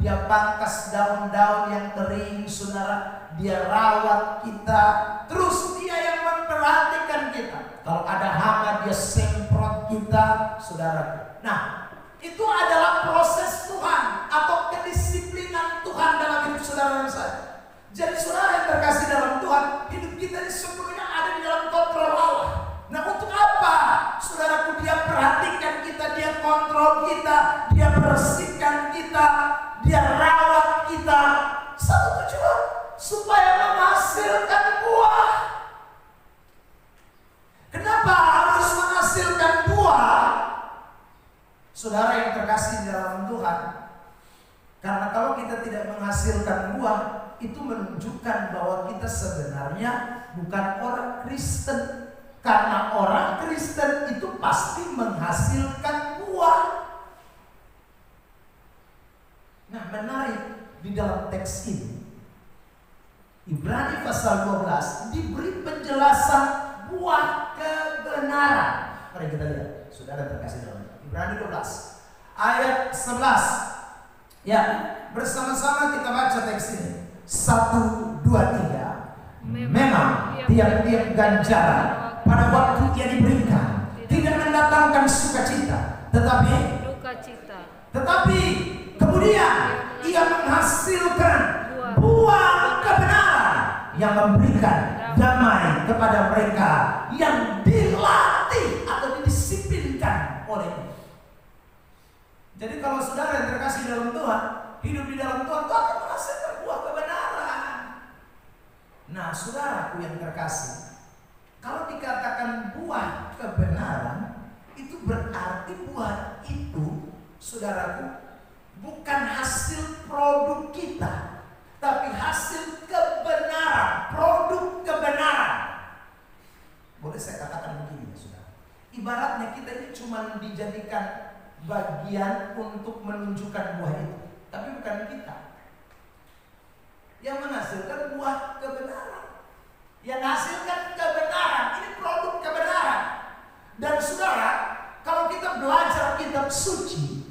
dia pangkas daun-daun yang kering, saudara. Dia rawat kita, terus dia yang memperhatikan kita. Kalau ada hama dia semprot kita, saudara. Nah, itu adalah proses Tuhan atau kedisiplinan Tuhan dalam hidup saudara dan saya. Jadi saudara yang terkasih dalam Tuhan, hidup kita ini sepenuhnya ada di dalam kontrol Allah. Nah, untuk apa? Saudaraku, dia perhatikan kita, dia kontrol kita, dia bersihkan kita, dia rawat kita. Satu tujuan, supaya menghasilkan buah. Kenapa harus menghasilkan buah? Saudara yang terkasih di dalam Tuhan, karena kalau kita tidak menghasilkan buah, itu menunjukkan bahwa kita sebenarnya bukan orang Kristen. Karena orang Kristen itu pasti menghasilkan buah. Nah, menarik di dalam teks ini, Ibrani pasal 12 diberi penjelasan buah kebenaran. Mari kita lihat, saudara terkasih dalam Ibrani 12 ayat 11. Ya, bersama-sama kita baca teks ini. 1, 2, 3. Memang tiap-tiap ganjaran pada waktu ia diberikan tidak mendatangkan sukacita, tetapi kemudian ia menghasilkan buah kebenaran yang memberikan damai kepada mereka yang dilatih atau didisiplinkan olehnya. Jadi kalau saudara yang terkasih dalam Tuhan, hidup di dalam Tuhan, Tuhan akan menghasilkan buah kebenaran. Nah, saudaraku yang terkasih, kalau dikatakan buah kebenaran, itu berarti buah itu, saudaraku, bukan hasil produk kita, tapi hasil kebenaran, produk kebenaran. Boleh saya katakan begini ya, saudara. Ibaratnya kita ini cuma dijadikan bagian untuk menunjukkan buah itu, tapi bukan kita yang menghasilkan buah kebenaran. Yang hasilkan kebenaran, ini produk kebenaran. Dan saudara, kalau kita belajar kitab suci,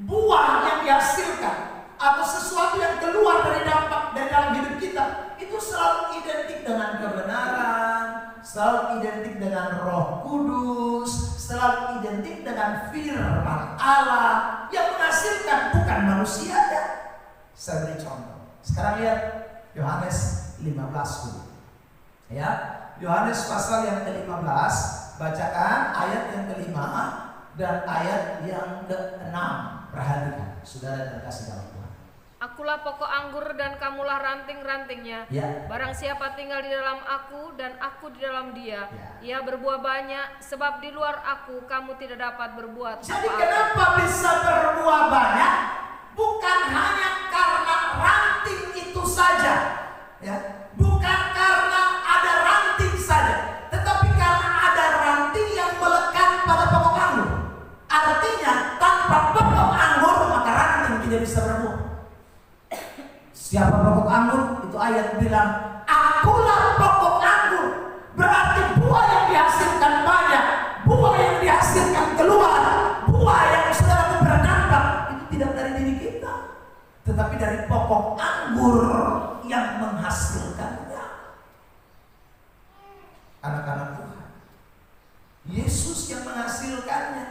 buah yang dihasilkan atau sesuatu yang keluar dari dampak dari dalam hidup kita itu selalu identik dengan kebenaran, selalu identik dengan Roh Kudus, selalu identik dengan firman Allah yang menghasilkan, bukan manusianya. Saya beri contoh. Sekarang lihat Yohanes 15 dulu. Ya, Yohanes pasal yang ke-15, bacakan ayat yang ke-5 dan ayat yang ke-6. Perhatikan, saudara terkasih dalam Tuhan. Akulah pokok anggur dan kamulah ranting-rantingnya. Ya. Barang siapa tinggal di dalam aku dan aku di dalam dia, ia berbuah banyak, sebab di luar aku kamu tidak dapat berbuat Jadi apa-apa. kenapa bisa berbuah banyak? Bukan hanya karena ranting itu saja, ya. Bukan karena ada ranting saja, tetapi karena ada ranting yang melekat pada pokok anggur. Artinya tanpa pokok anggur maka ranting tidak bisa berbuah. Siapa pokok anggur? Itu ayat bilang, akulah pokok anggur. Berarti buah yang dihasilkan banyak, buah yang dihasilkan keluar, buah yang saudara berdampak itu tidak dari diri kita, tetapi dari pokok anggur yang menghasilkannya. Anak-anak Tuhan, Yesus yang menghasilkannya.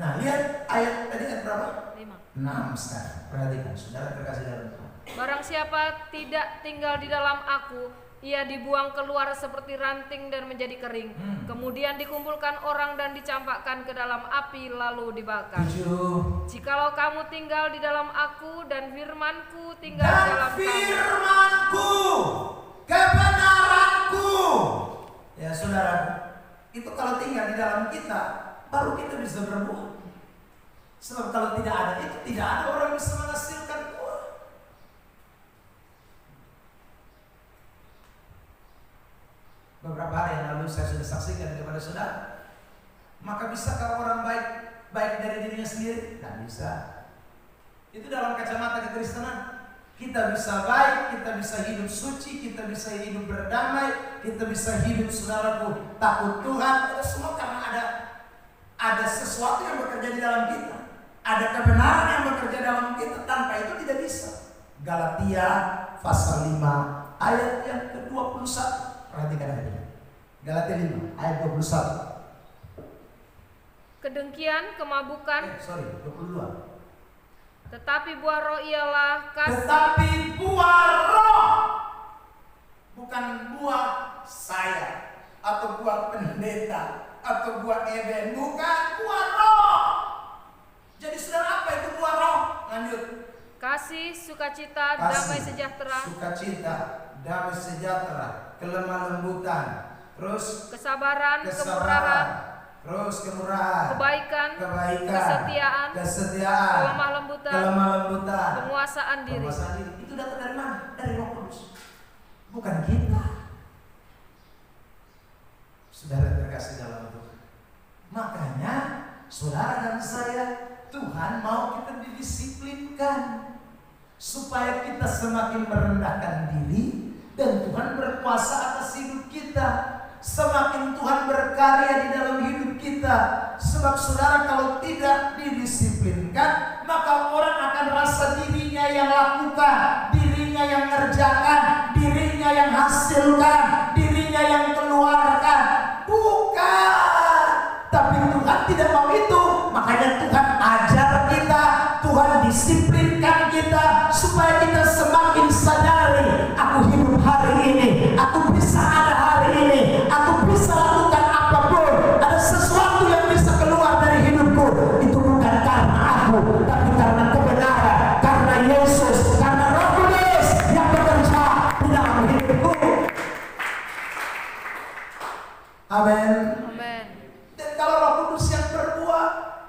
Nah, lihat ayat tadi ayat berapa? 6 sekarang. Perhatikan, saudara terkasih dalam Tuhan. Barang siapa tidak tinggal di dalam aku, ia dibuang keluar seperti ranting dan menjadi kering. Kemudian dikumpulkan orang dan dicampakkan ke dalam api lalu dibakar. 7. Jikalau kamu tinggal di dalam aku dan firmanku tinggal di dalam kamu, firmanku, kebenaranku. Ya saudara, itu kalau tinggal di dalam kita, baru kita bisa berbuah. Sebab kalau tidak ada itu, tidak ada orang bisa menghasilkan buah. Beberapa hari yang lalu saya sudah saksikan kepada saudara. Maka bisakah orang baik dari dirinya sendiri? Tidak bisa. Itu dalam kacamata kekristenan. Kita bisa baik, kita bisa hidup suci, kita bisa hidup berdamai, kita bisa hidup, saudaraku, takut Tuhan. Itu semua karena ada sesuatu yang bekerja di dalam kita. Ada kebenaran yang bekerja dalam kita. Tanpa itu tidak bisa. Galatia pasal 5 ayat yang ke-21. Perhatikan ayat. Galatia 5 ayat 21. Kedengkian, kemabukan, 22. tetapi buah roh ialah kasih. Tetapi buah roh, bukan buah saya atau buah pendeta atau buah Eben, bukan buah roh. Jadi saudara, apa itu buah roh? Lanjut. Kasih, sukacita, damai sejahtera, sukacita, damai sejahtera, kelemah lembutan, terus kesabaran, kemurahan, terus kemurahan, kebaikan, kesetiaan, kelemah lembutan, penguasaan diri. Itu datang dari mana? Dari Roh Kudus. Bukan kita. Saudara terkasih dalam Tuhan. Makanya saudara dan saya, Tuhan mau kita didisiplinkan supaya kita semakin merendahkan diri dan Tuhan berkuasa atas hidup kita. Semakin Tuhan berkarya di dalam hidup kita. Sebab saudara, kalau tidak didisiplinkan, maka orang akan rasa dirinya yang lakukan, dirinya yang ngerjakan, dirinya yang hasilkan, dirinya yang keluarkan. Bukan. Tapi Tuhan tidak mau itu. Makanya Tuhan ajar kita, Tuhan disiplinkan kita, supaya kita semakin sadari, aku hidup hari ini, aku bisa ada hari ini, aku bisa lakukan apapun. Ada sesuatu yang bisa keluar dari hidupku. Itu bukan karena aku, tapi karena kebenaran, karena Yesus, karena Roh Kudus yang bekerja di dalam hidupku. Amin. Amin. Dan kalau Roh Kudus yang berbuah,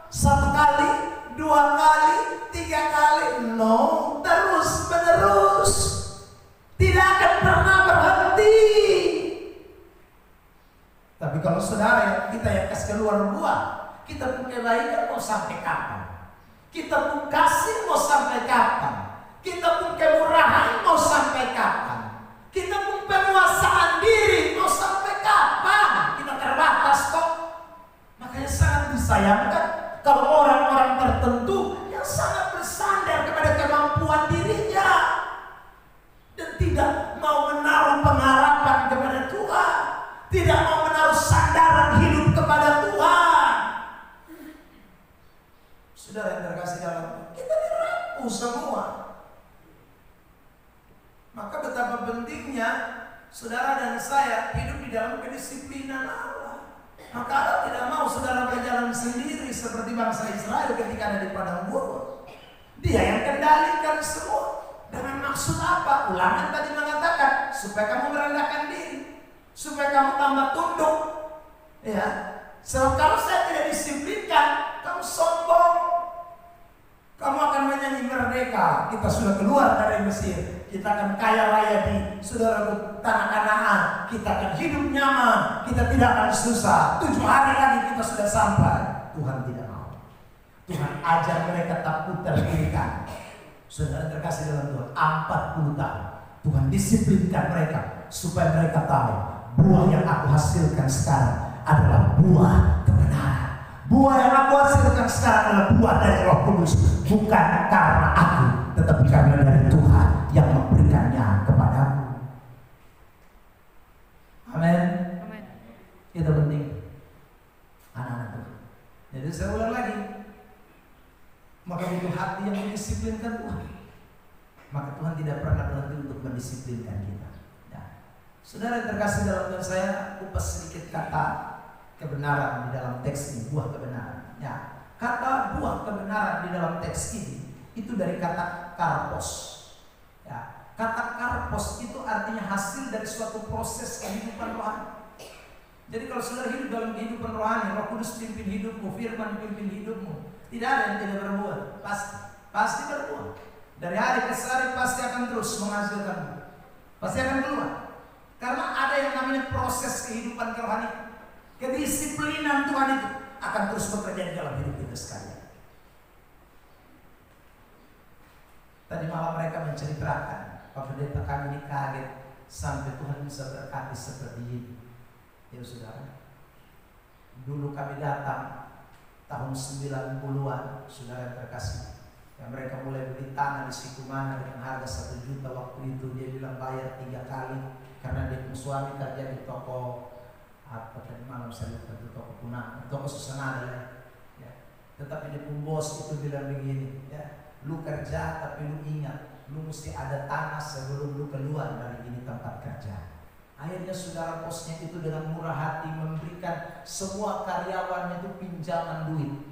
1 kali, 2 kali, 3 kali, no, terus menerus, tidak akan pernah berhenti. Tapi kalau saudara, kita yang kasih keluar buah, kita pun kebaikan mau sampai kapan? Kita pun kasih mau sampai kapan? Kita pun kemurahan mau sampai kapan? Kita pun penguasaan diri mau sampai kapan? Kita terbatas kok. Makanya sangat disayangkan kalau orang-orang tertentu yang sangat bersandar kepada kemampuan dirinya dan tidak mau menaruh pengharapan kepada Tuhan, tidak mau menaruh sandaran hidup kepada Tuhan. Saudara yang terkasih dalam Tuhan, kita dirampung semua. Maka betapa pentingnya saudara dan saya hidup di dalam kedisiplinan Allah. Maka Allah tidak mau saudara berjalan sendiri seperti bangsa Israel ketika ada di padang gurun. Dia yang kendalikan semua. Dengan maksud apa? Ulangan tadi mengatakan supaya kamu merendahkan diri, supaya kamu tambah tunduk. Ya, sebab kalau saya tidak disiplinkan, kamu sombong. Kamu akan menyanyi merdeka. Kita sudah keluar dari Mesir. Kita akan kaya raya di saudara tanah Kanaan. Kita akan hidup nyaman. Kita tidak akan susah. 7 hari lagi kita sudah sampai. Tuhan tidak mau. Tuhan ajar mereka tak putar dirikan. Saudara terkasih dalam Tuhan, 40 tahun Tuhan disiplinkan mereka supaya mereka tahu buah yang aku hasilkan sekarang adalah buah kebenaran. Buah yang aku hasilkan sekarang adalah buah dari Roh Kudus, bukan karena aku, tetapi karena dari Tuhan yang memberikannya kepadamu. Amin. Amin. Itu penting, anak-anak Tuhan. Jadi saya ulang lagi, maka butuh hati yang mendisiplinkan Tuhan. Maka Tuhan tidak pernah berhenti untuk mendisiplinkan kita. Ya. Saudara yang terkasih dalam Tuhan, saya kupas sedikit kata kebenaran di dalam teks ini, buah kebenaran. Ya. Kata buah kebenaran di dalam teks ini itu dari kata karpos. Ya. Kata karpos itu artinya hasil dari suatu proses kehidupan rohani. Jadi kalau saudara hidup dalam kehidupan rohani, Roh Kudus pimpin hidupmu, firman pimpin hidupmu, tidak ada yang tidak berbuat, pasti berbuat. Dari hari ke hari pasti akan terus menghasilkan, pasti akan keluar. Karena ada yang namanya proses kehidupan kerohanian. Kedisiplinan Tuhan itu akan terus bekerja di dalam hidup kita sekalian. Tadi malam mereka menceritakan, Pak Pendeta kami ini kaget sampai Tuhan bisa berkati seperti ini. Ya saudara, dulu kami datang tahun 90-an, saudara terkasih. Ya, mereka mulai beli tanah di Sikumana dengan harga 1 juta waktu itu. Dia bilang bayar 3 kali karena dia suami kerja di toko apa tadi malam saya lupa itu toko punah, toko Susanada ya. Tetapi dia pun bos itu bilang begini, ya, lu kerja tapi lu ingat, lu mesti ada tanah sebelum lu keluar dari ini tempat kerja. Akhirnya saudara bosnya itu dengan murah hati memberikan semua karyawannya itu pinjaman duit.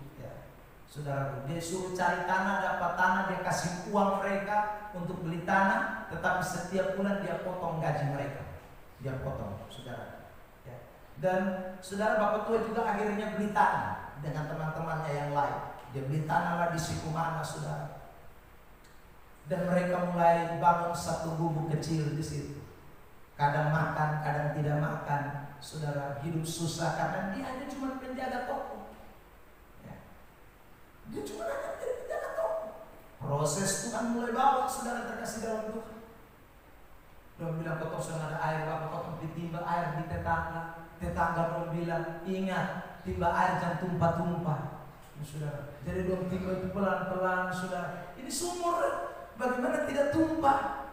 Saudara, dia suruh cari tanah, dapat tanah, dia kasih uang mereka untuk beli tanah, tetapi setiap bulan dia potong gaji mereka. Dia potong, saudara. Ya. Dan saudara bapak tua juga akhirnya beli tanah dengan teman-temannya yang lain. Dia beli tanah lah di Sikumana, saudara. Dan mereka mulai bangun satu gubuk kecil di situ. Kadang makan, kadang tidak makan. Saudara, hidup susah karena dia hanya cuma menjaga toko. Dia cuma hanya menjadi penjaga toko. Proses Tuhan mulai bawa saudara terkasih dalam Tuhan. Dia bilang potong sudah ada air, bapak potong ditimba air di tetangga. Tetangga dia bilang ingat timba air jangan tumpah-tumpah. Saudara, jadi dia timba itu pelan-pelan saudara. Ini sumur bagaimana tidak tumpah?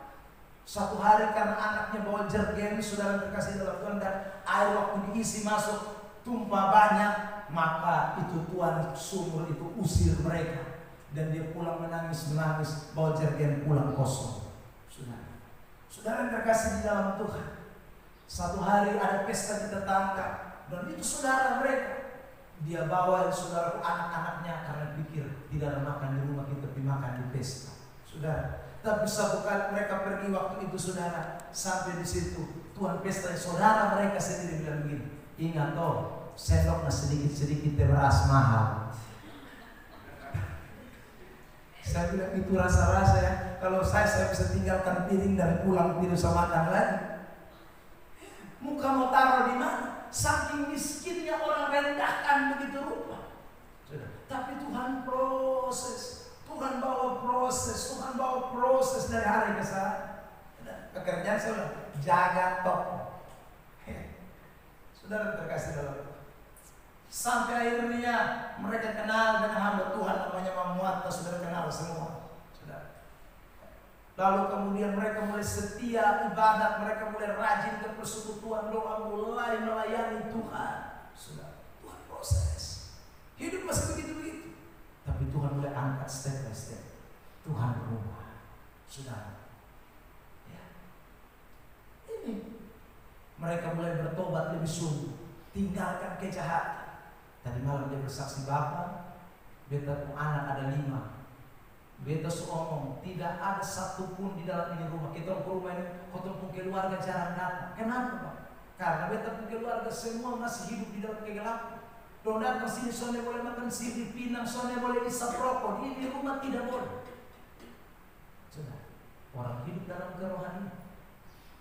Satu hari karena anaknya bawa jergen saudara terkasih dalam Tuhan dan air waktu diisi masuk tumpah banyak. Maka itu tuan sumur itu usir mereka dan dia pulang menangis bawa jergen pulang kosong. Saudara yang terkasih di dalam Tuhan, satu hari ada pesta di tetangga dan itu saudara mereka, dia bawa saudara anak-anaknya karena pikir tidak ada makan di rumah kita tapi makan di pesta. Saudara, tapi satu kali mereka pergi waktu itu saudara sampai di situ tuan pesta saudara mereka sendiri bilang begini, ingat toh sendoknya sedikit-sedikit beras mahal. Saya bilang itu rasa-rasa ya. Kalau saya bisa tinggalkan piring dan pulang tidak usah makan lagi. Muka mau taruh di mana? Saking miskinnya orang rendahkan begitu rupa. Tapi Tuhan proses, Tuhan bawa proses dari hari ke hari. Pekerjaan saya jaga toko. Saudara terkasih dalam sampai akhirnya mereka kenal dengan hamba Tuhan namanya Mamuata, saudara kenal semua. Saudara. Lalu kemudian mereka mulai setia ibadat, mereka mulai rajin ke persekutuan doa, mulai melayani Tuhan. Saudara, Tuhan proses. Hidup masih begitu-begitu. Tapi Tuhan mulai angkat step by step. Tuhan berubah. Saudara. Ya. Ini mereka mulai bertobat lebih sungguh, tinggalkan kejahatan. Tadi malam dia bersaksi bapak, beta pun anak ada 5. Beta ngomong tidak ada satupun di dalam ini rumah. Kita ke rumah ini, kita pun keluarga jarang datang. Kenapa Pak? Karena beta pun keluarga semua masih hidup di dalam kegelapan. Dong datang sini soalnya boleh makan sirih pinang, soalnya boleh isap rokok. Di rumah tidak boleh. Sudah, orang hidup dalam kerohanian.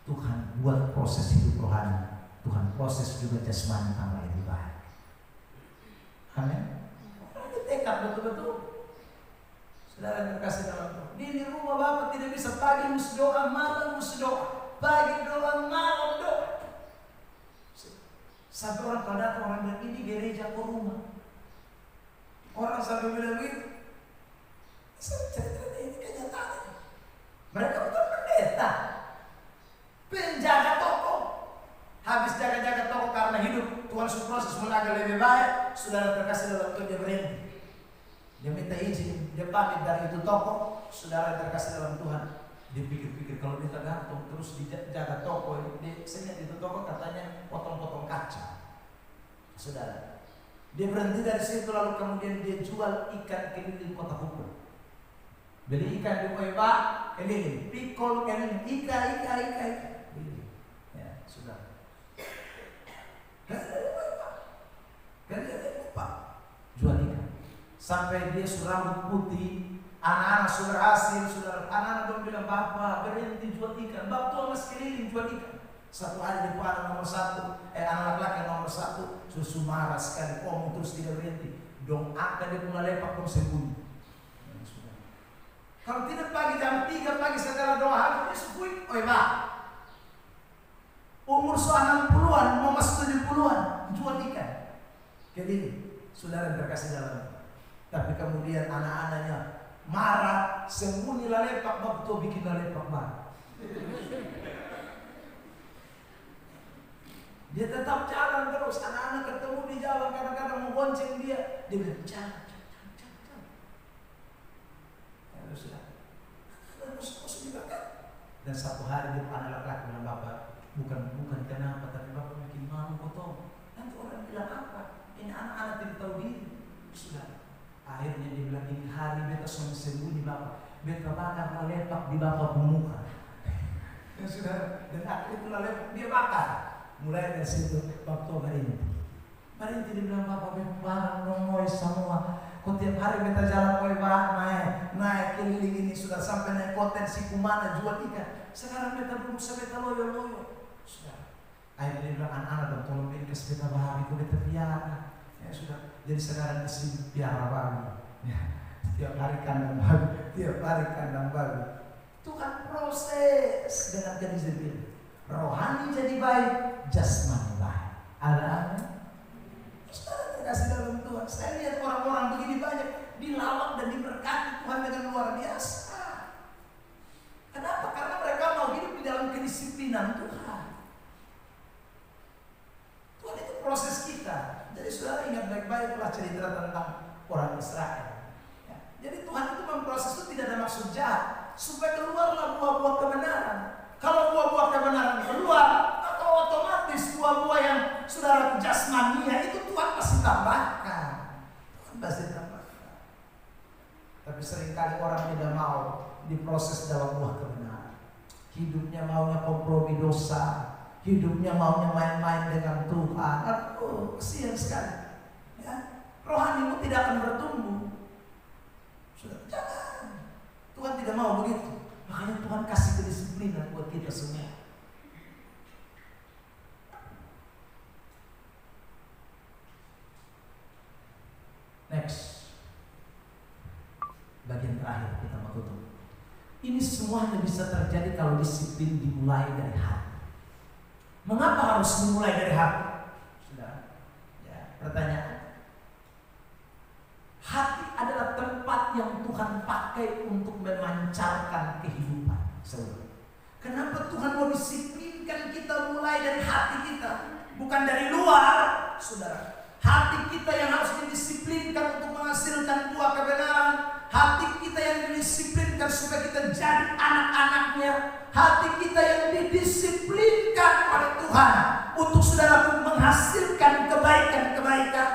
Tuhan buat proses hidup rohani. Tuhan proses juga jasmani tambah lebih baik. Amin. Ada tekad betul-betul. Saudara yang terkasih dalam Tuhan. Di rumah Bapak tidak bisa pagi mesti doa, malam mesti doa, pagi doa, malam doa. Sampai orang kalau datang orang bilang ini gereja kok rumah. Orang sampai bilang begitu. Cerita ini kenyataan. Mereka bukan pendeta, penjaga toko. Habis jaga-jaga toko karena hidup Tuhan suruh proses mulai lebih baik. Saudara terkasih dalam Tuhan dia berhenti. Dia minta izin, dia pamit dari itu toko. Saudara terkasih dalam Tuhan, dia pikir-pikir kalau dia tergantung terus dijaga toko, dia senyap itu toko katanya potong-potong kaca. Saudara, dia berhenti dari situ lalu kemudian dia jual ikan keliling kota hukum. Beli ikan di Oeba, keliling, pikul keliling, ika. Ya, saudara. Sampai dia sudah rambut putih, anak-anak sudah berhasil, anak-anak dong bilang, "Bapak berhenti jual ikan." Bapak tuh mas keliling jual ikan. Satu hari di anak nomor 1, anak laki-laki nomor 1, susu marah sekali, terus tidak berhenti. Dong akan dia punya lepak dong sembunyi. Kalau tidak pagi jam 3 pagi setelah doa habis dia sembunyi. Oi Pak, umur 60-an mau masuk 70-an jual ikan. Keliling, saudara terkasih dalam. Tapi kemudian anak-anaknya marah, sembunyi lepak, waktu bikin lepak marah. Dia tetap jalan terus, anak-anak ketemu di jalan, kadang-kadang mau bonceng dia bilang, "Jangan. Ya sudah, terus dibakar. Dan satu hari dia anak laki-laki bilang, "Bapak, bukan kenapa, tapi Bapak bikin malu potong." Nanti orang bilang apa? Ini anak-anak tidak tahu diri. Sudah. Akhirnya dia bilang, "Ini hari beta sembunyi Bapak. Beta bakar lepak di Bapak muka." Ya sudah. Dan akhirnya lepak dia bakar. Mulai dari situ waktu Marinti dia bilang, "Bapak barang nongoi semua. Kok tiap hari beta jalan koi naik keliling ini sudah sampai naik konten si kumana jual ikan. Sekarang beta belum sebeta loyo." Sudah. Akhirnya dia bilang, "Anak-anak dong tolong beli ke beta babi, kok beta piara." Ya sudah. Jadi sekarang disini piara babi. Ya. Tiap hari kandang babi. Itu kan proses dengan kedisiplinan. Rohani jadi baik, jasmani baik. Ada saudara terkasih dalam Tuhan. Saya lihat orang-orang begini banyak dilawat dan diberkati Tuhan dengan luar biasa. Kenapa? Karena mereka mau hidup di dalam kedisiplinan Tuhan. Tuhan itu proses kita. Jadi saudara ingat baik-baiklah cerita tentang orang Israel. Ya. Jadi Tuhan itu memproses itu tidak ada maksud jahat, supaya keluarlah buah-buah kebenaran. Kalau buah-buah kebenaran keluar, maka otomatis buah-buah yang saudara jasmania itu Tuhan pasti tambahkan. Tapi seringkali orang tidak mau diproses dalam buah kebenaran. Hidupnya maunya kompromi dosa, hidupnya maunya main-main dengan Tuhan. Aduh, kesian sekali. Ya, rohanimu tidak akan bertumbuh. Sudah, jangan. Tuhan tidak mau begitu. Makanya Tuhan kasih kedisiplinan buat kita semua. Next. Bagian terakhir kita mau tutup. Ini semua hanya bisa terjadi kalau disiplin dimulai dari hati. Mengapa harus dimulai dari hati? Sudah. Ya, pertanyaan. Hati adalah tempat yang Tuhan pakai untuk memancarkan kehidupan. Kenapa Tuhan mau disiplinkan kita mulai dari hati kita, bukan dari luar, saudara? Hati kita yang harus didisiplinkan untuk menghasilkan buah kebenaran. Hati kita yang didisiplinkan supaya kita jadi anak-anaknya. Hati kita yang didisiplinkan oleh Tuhan untuk saudara menghasilkan kebaikan-kebaikan.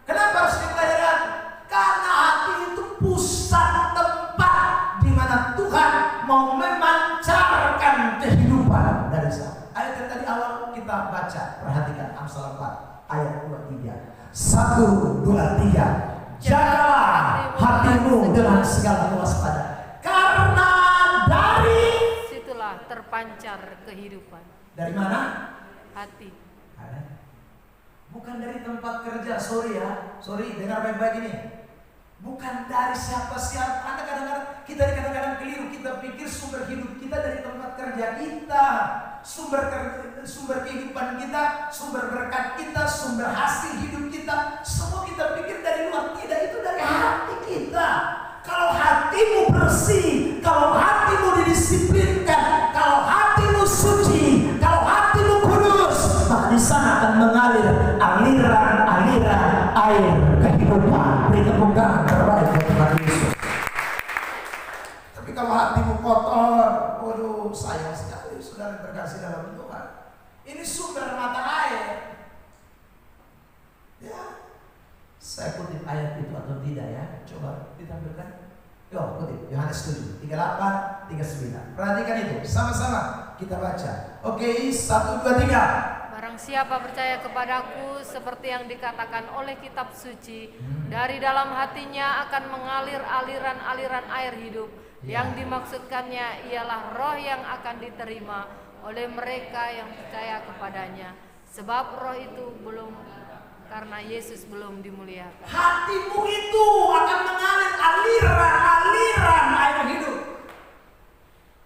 Kenapa harus dimulai dari hati? Karena hati itu pusat tempat di mana Tuhan mau memancarkan kehidupan dari sana. Ayat yang tadi awal kita baca, perhatikan Amsal 4 ayat 23. 1, 2, 3. Jagalah hatimu dengan segala kewaspadaan, karena dari situlah terpancar kehidupan. Dari mana? Hati. Bukan dari tempat kerja, sorry dengar baik-baik ini. Bukan dari siapa-siapa. Anda kadang-kadang keliru. Kita pikir sumber hidup kita dari tempat kerja kita, sumber kehidupan kita, sumber berkat kita, sumber hasil hidup kita. Semua kita pikir dari luar. Tidak, itu dari hati kita. Kalau hatimu bersih, kalau hatimu didisiplinkan, kalau hatimu suci, kalau hatimu kudus, maka di sana akan mengalir aliran-aliran air kehidupan. Beri tepuk tangan terbaik buat Tuhan Yesus. Tapi kalau hatimu kotor, waduh, sayang sekali saudara terkasih dalam Tuhan. Ini sumber mata air. Ya, saya kutip ayat itu atau tidak ya? Coba ditampilkan. Yo, kutip Yohanes 7, 38, 39. Perhatikan itu, sama-sama kita baca. Oke, 1, 2, 3. Barang Barang siapa percaya kepadaku, seperti yang dikatakan oleh kitab suci, dari dalam hatinya akan mengalir aliran-aliran air hidup. Yang dimaksudkannya ialah roh yang akan diterima oleh mereka yang percaya kepadanya. Sebab roh itu belum, karena Yesus belum dimuliakan. Hatimu itu akan mengalir aliran air hidup.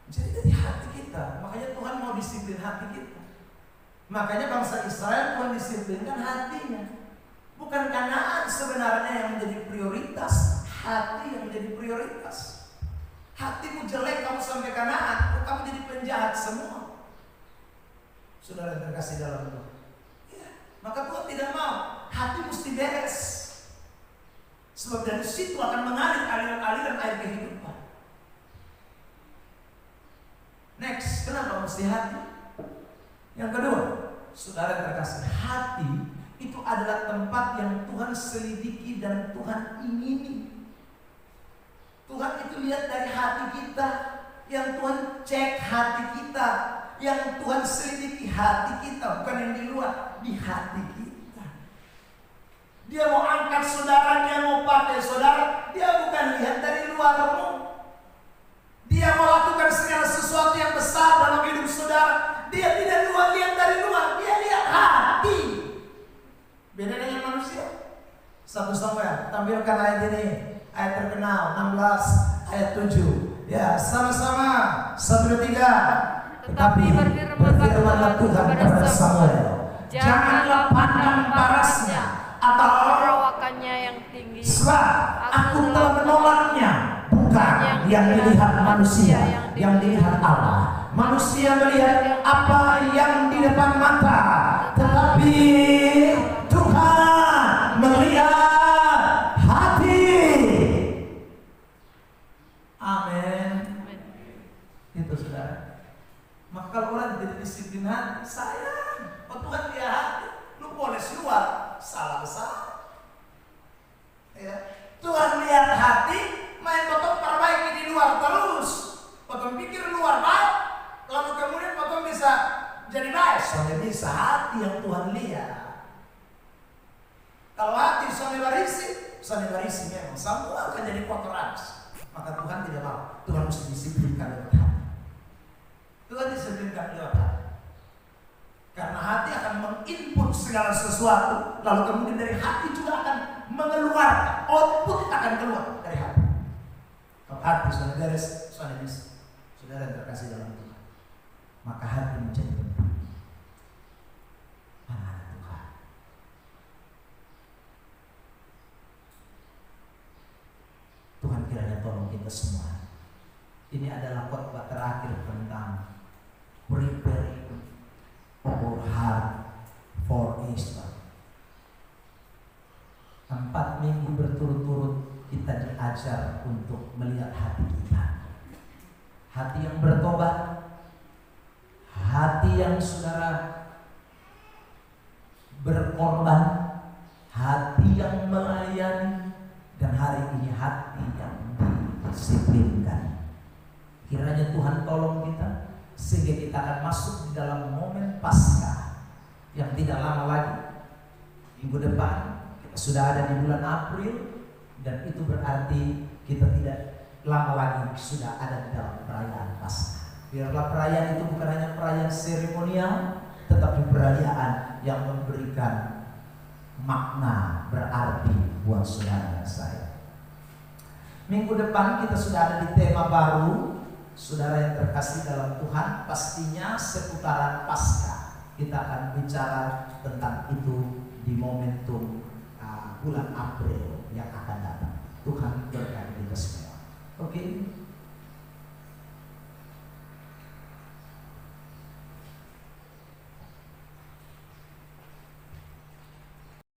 Jadi dari hati kita, makanya Tuhan mau disiplin hati kita. Makanya bangsa Israel Tuhan disiplinkan hatinya. Bukan Kanaan sebenarnya yang menjadi prioritas, hati yang menjadi prioritas. Hatimu jelek, kamu sampai Kanaan, kamu jadi penjahat semua. Saudara yang terkasih dalam Tuhan. Ya, maka Tuhan tidak mau, hati mesti beres. Sebab dari situ akan mengalir aliran-aliran air kehidupan. Next, kenapa mesti hati? Yang kedua, saudara yang terkasih, hati itu adalah tempat yang Tuhan selidiki dan Tuhan ingini. Tuhan itu lihat dari hati kita, yang Tuhan cek hati kita, yang Tuhan selidiki hati kita, bukan yang di luar, di hati kita. Dia mau angkat saudara, dia mau pakai saudara, dia bukan lihat dari luarmu. Dia mau lakukan segala sesuatu yang besar dalam hidup saudara. Dia tidak lihat dari luar, dia lihat hati. Beda dengan manusia. 1 Samuel, tampilkan ayat ini, ayat terkenal 16 ayat 7. Ya, sama-sama 1, 2, 3. Tetapi berfirmanlah Tuhan kepada Samuel, janganlah pandang parasnya atau perawakannya yang tinggi, sebab aku telah menolaknya. Bukan yang dilihat manusia, yang dilihat Allah. Manusia melihat apa yang di depan mata, tetapi Tuhan melihat hati. Amin. Itu saudara. Maka kalau orang jadi disiplin hati, sayang, oh Tuhan lihat hati, lu poles luar, salah besar. Ya. Tuhan lihat hati, main potong perbaiki di luar terus. Potong pikir luar baik, lalu kemudian potong bisa jadi baik. Soalnya bisa hati yang Tuhan lihat. Kalau hati soalnya barisi memang semua akan jadi kotoran. Maka Tuhan tidak mau. Tuhan mesti disiplinkan lewat hati. Tuhan disiplinkan lewat hati. Karena hati akan menginput segala sesuatu, lalu kemudian dari hati juga akan mengeluarkan, output akan keluar dari hati. Kalau hati sudah beres, sudah bisa. Saudara yang terkasih dalam Tuhan, maka hati menjadi penting. Anak Tuhan, Tuhan kiranya tolong kita semua. Ini adalah khotbah terakhir tentang preparing our heart for Easter. 4 minggu berturut-turut kita diajar untuk melihat hati kita. Hati yang bertobat, hati yang saudara berkorban, hati yang melayani, dan hari ini hati yang didisiplinkan. Kiranya Tuhan tolong kita sehingga kita akan masuk di dalam momen Paskah yang tidak lama lagi. Minggu depan kita sudah ada di bulan April, dan itu berarti kita tidak lama lagi sudah ada di dalam perayaan Paskah. Biarlah perayaan itu bukan hanya perayaan seremonial, tetapi perayaan yang memberikan makna berarti buat saudara dan saya. Minggu depan kita sudah ada di tema baru. Saudara yang terkasih dalam Tuhan, pastinya seputaran Paskah. Kita akan bicara tentang itu di momentum bulan April yang akan datang. Tuhan berkati kita semua. Oke.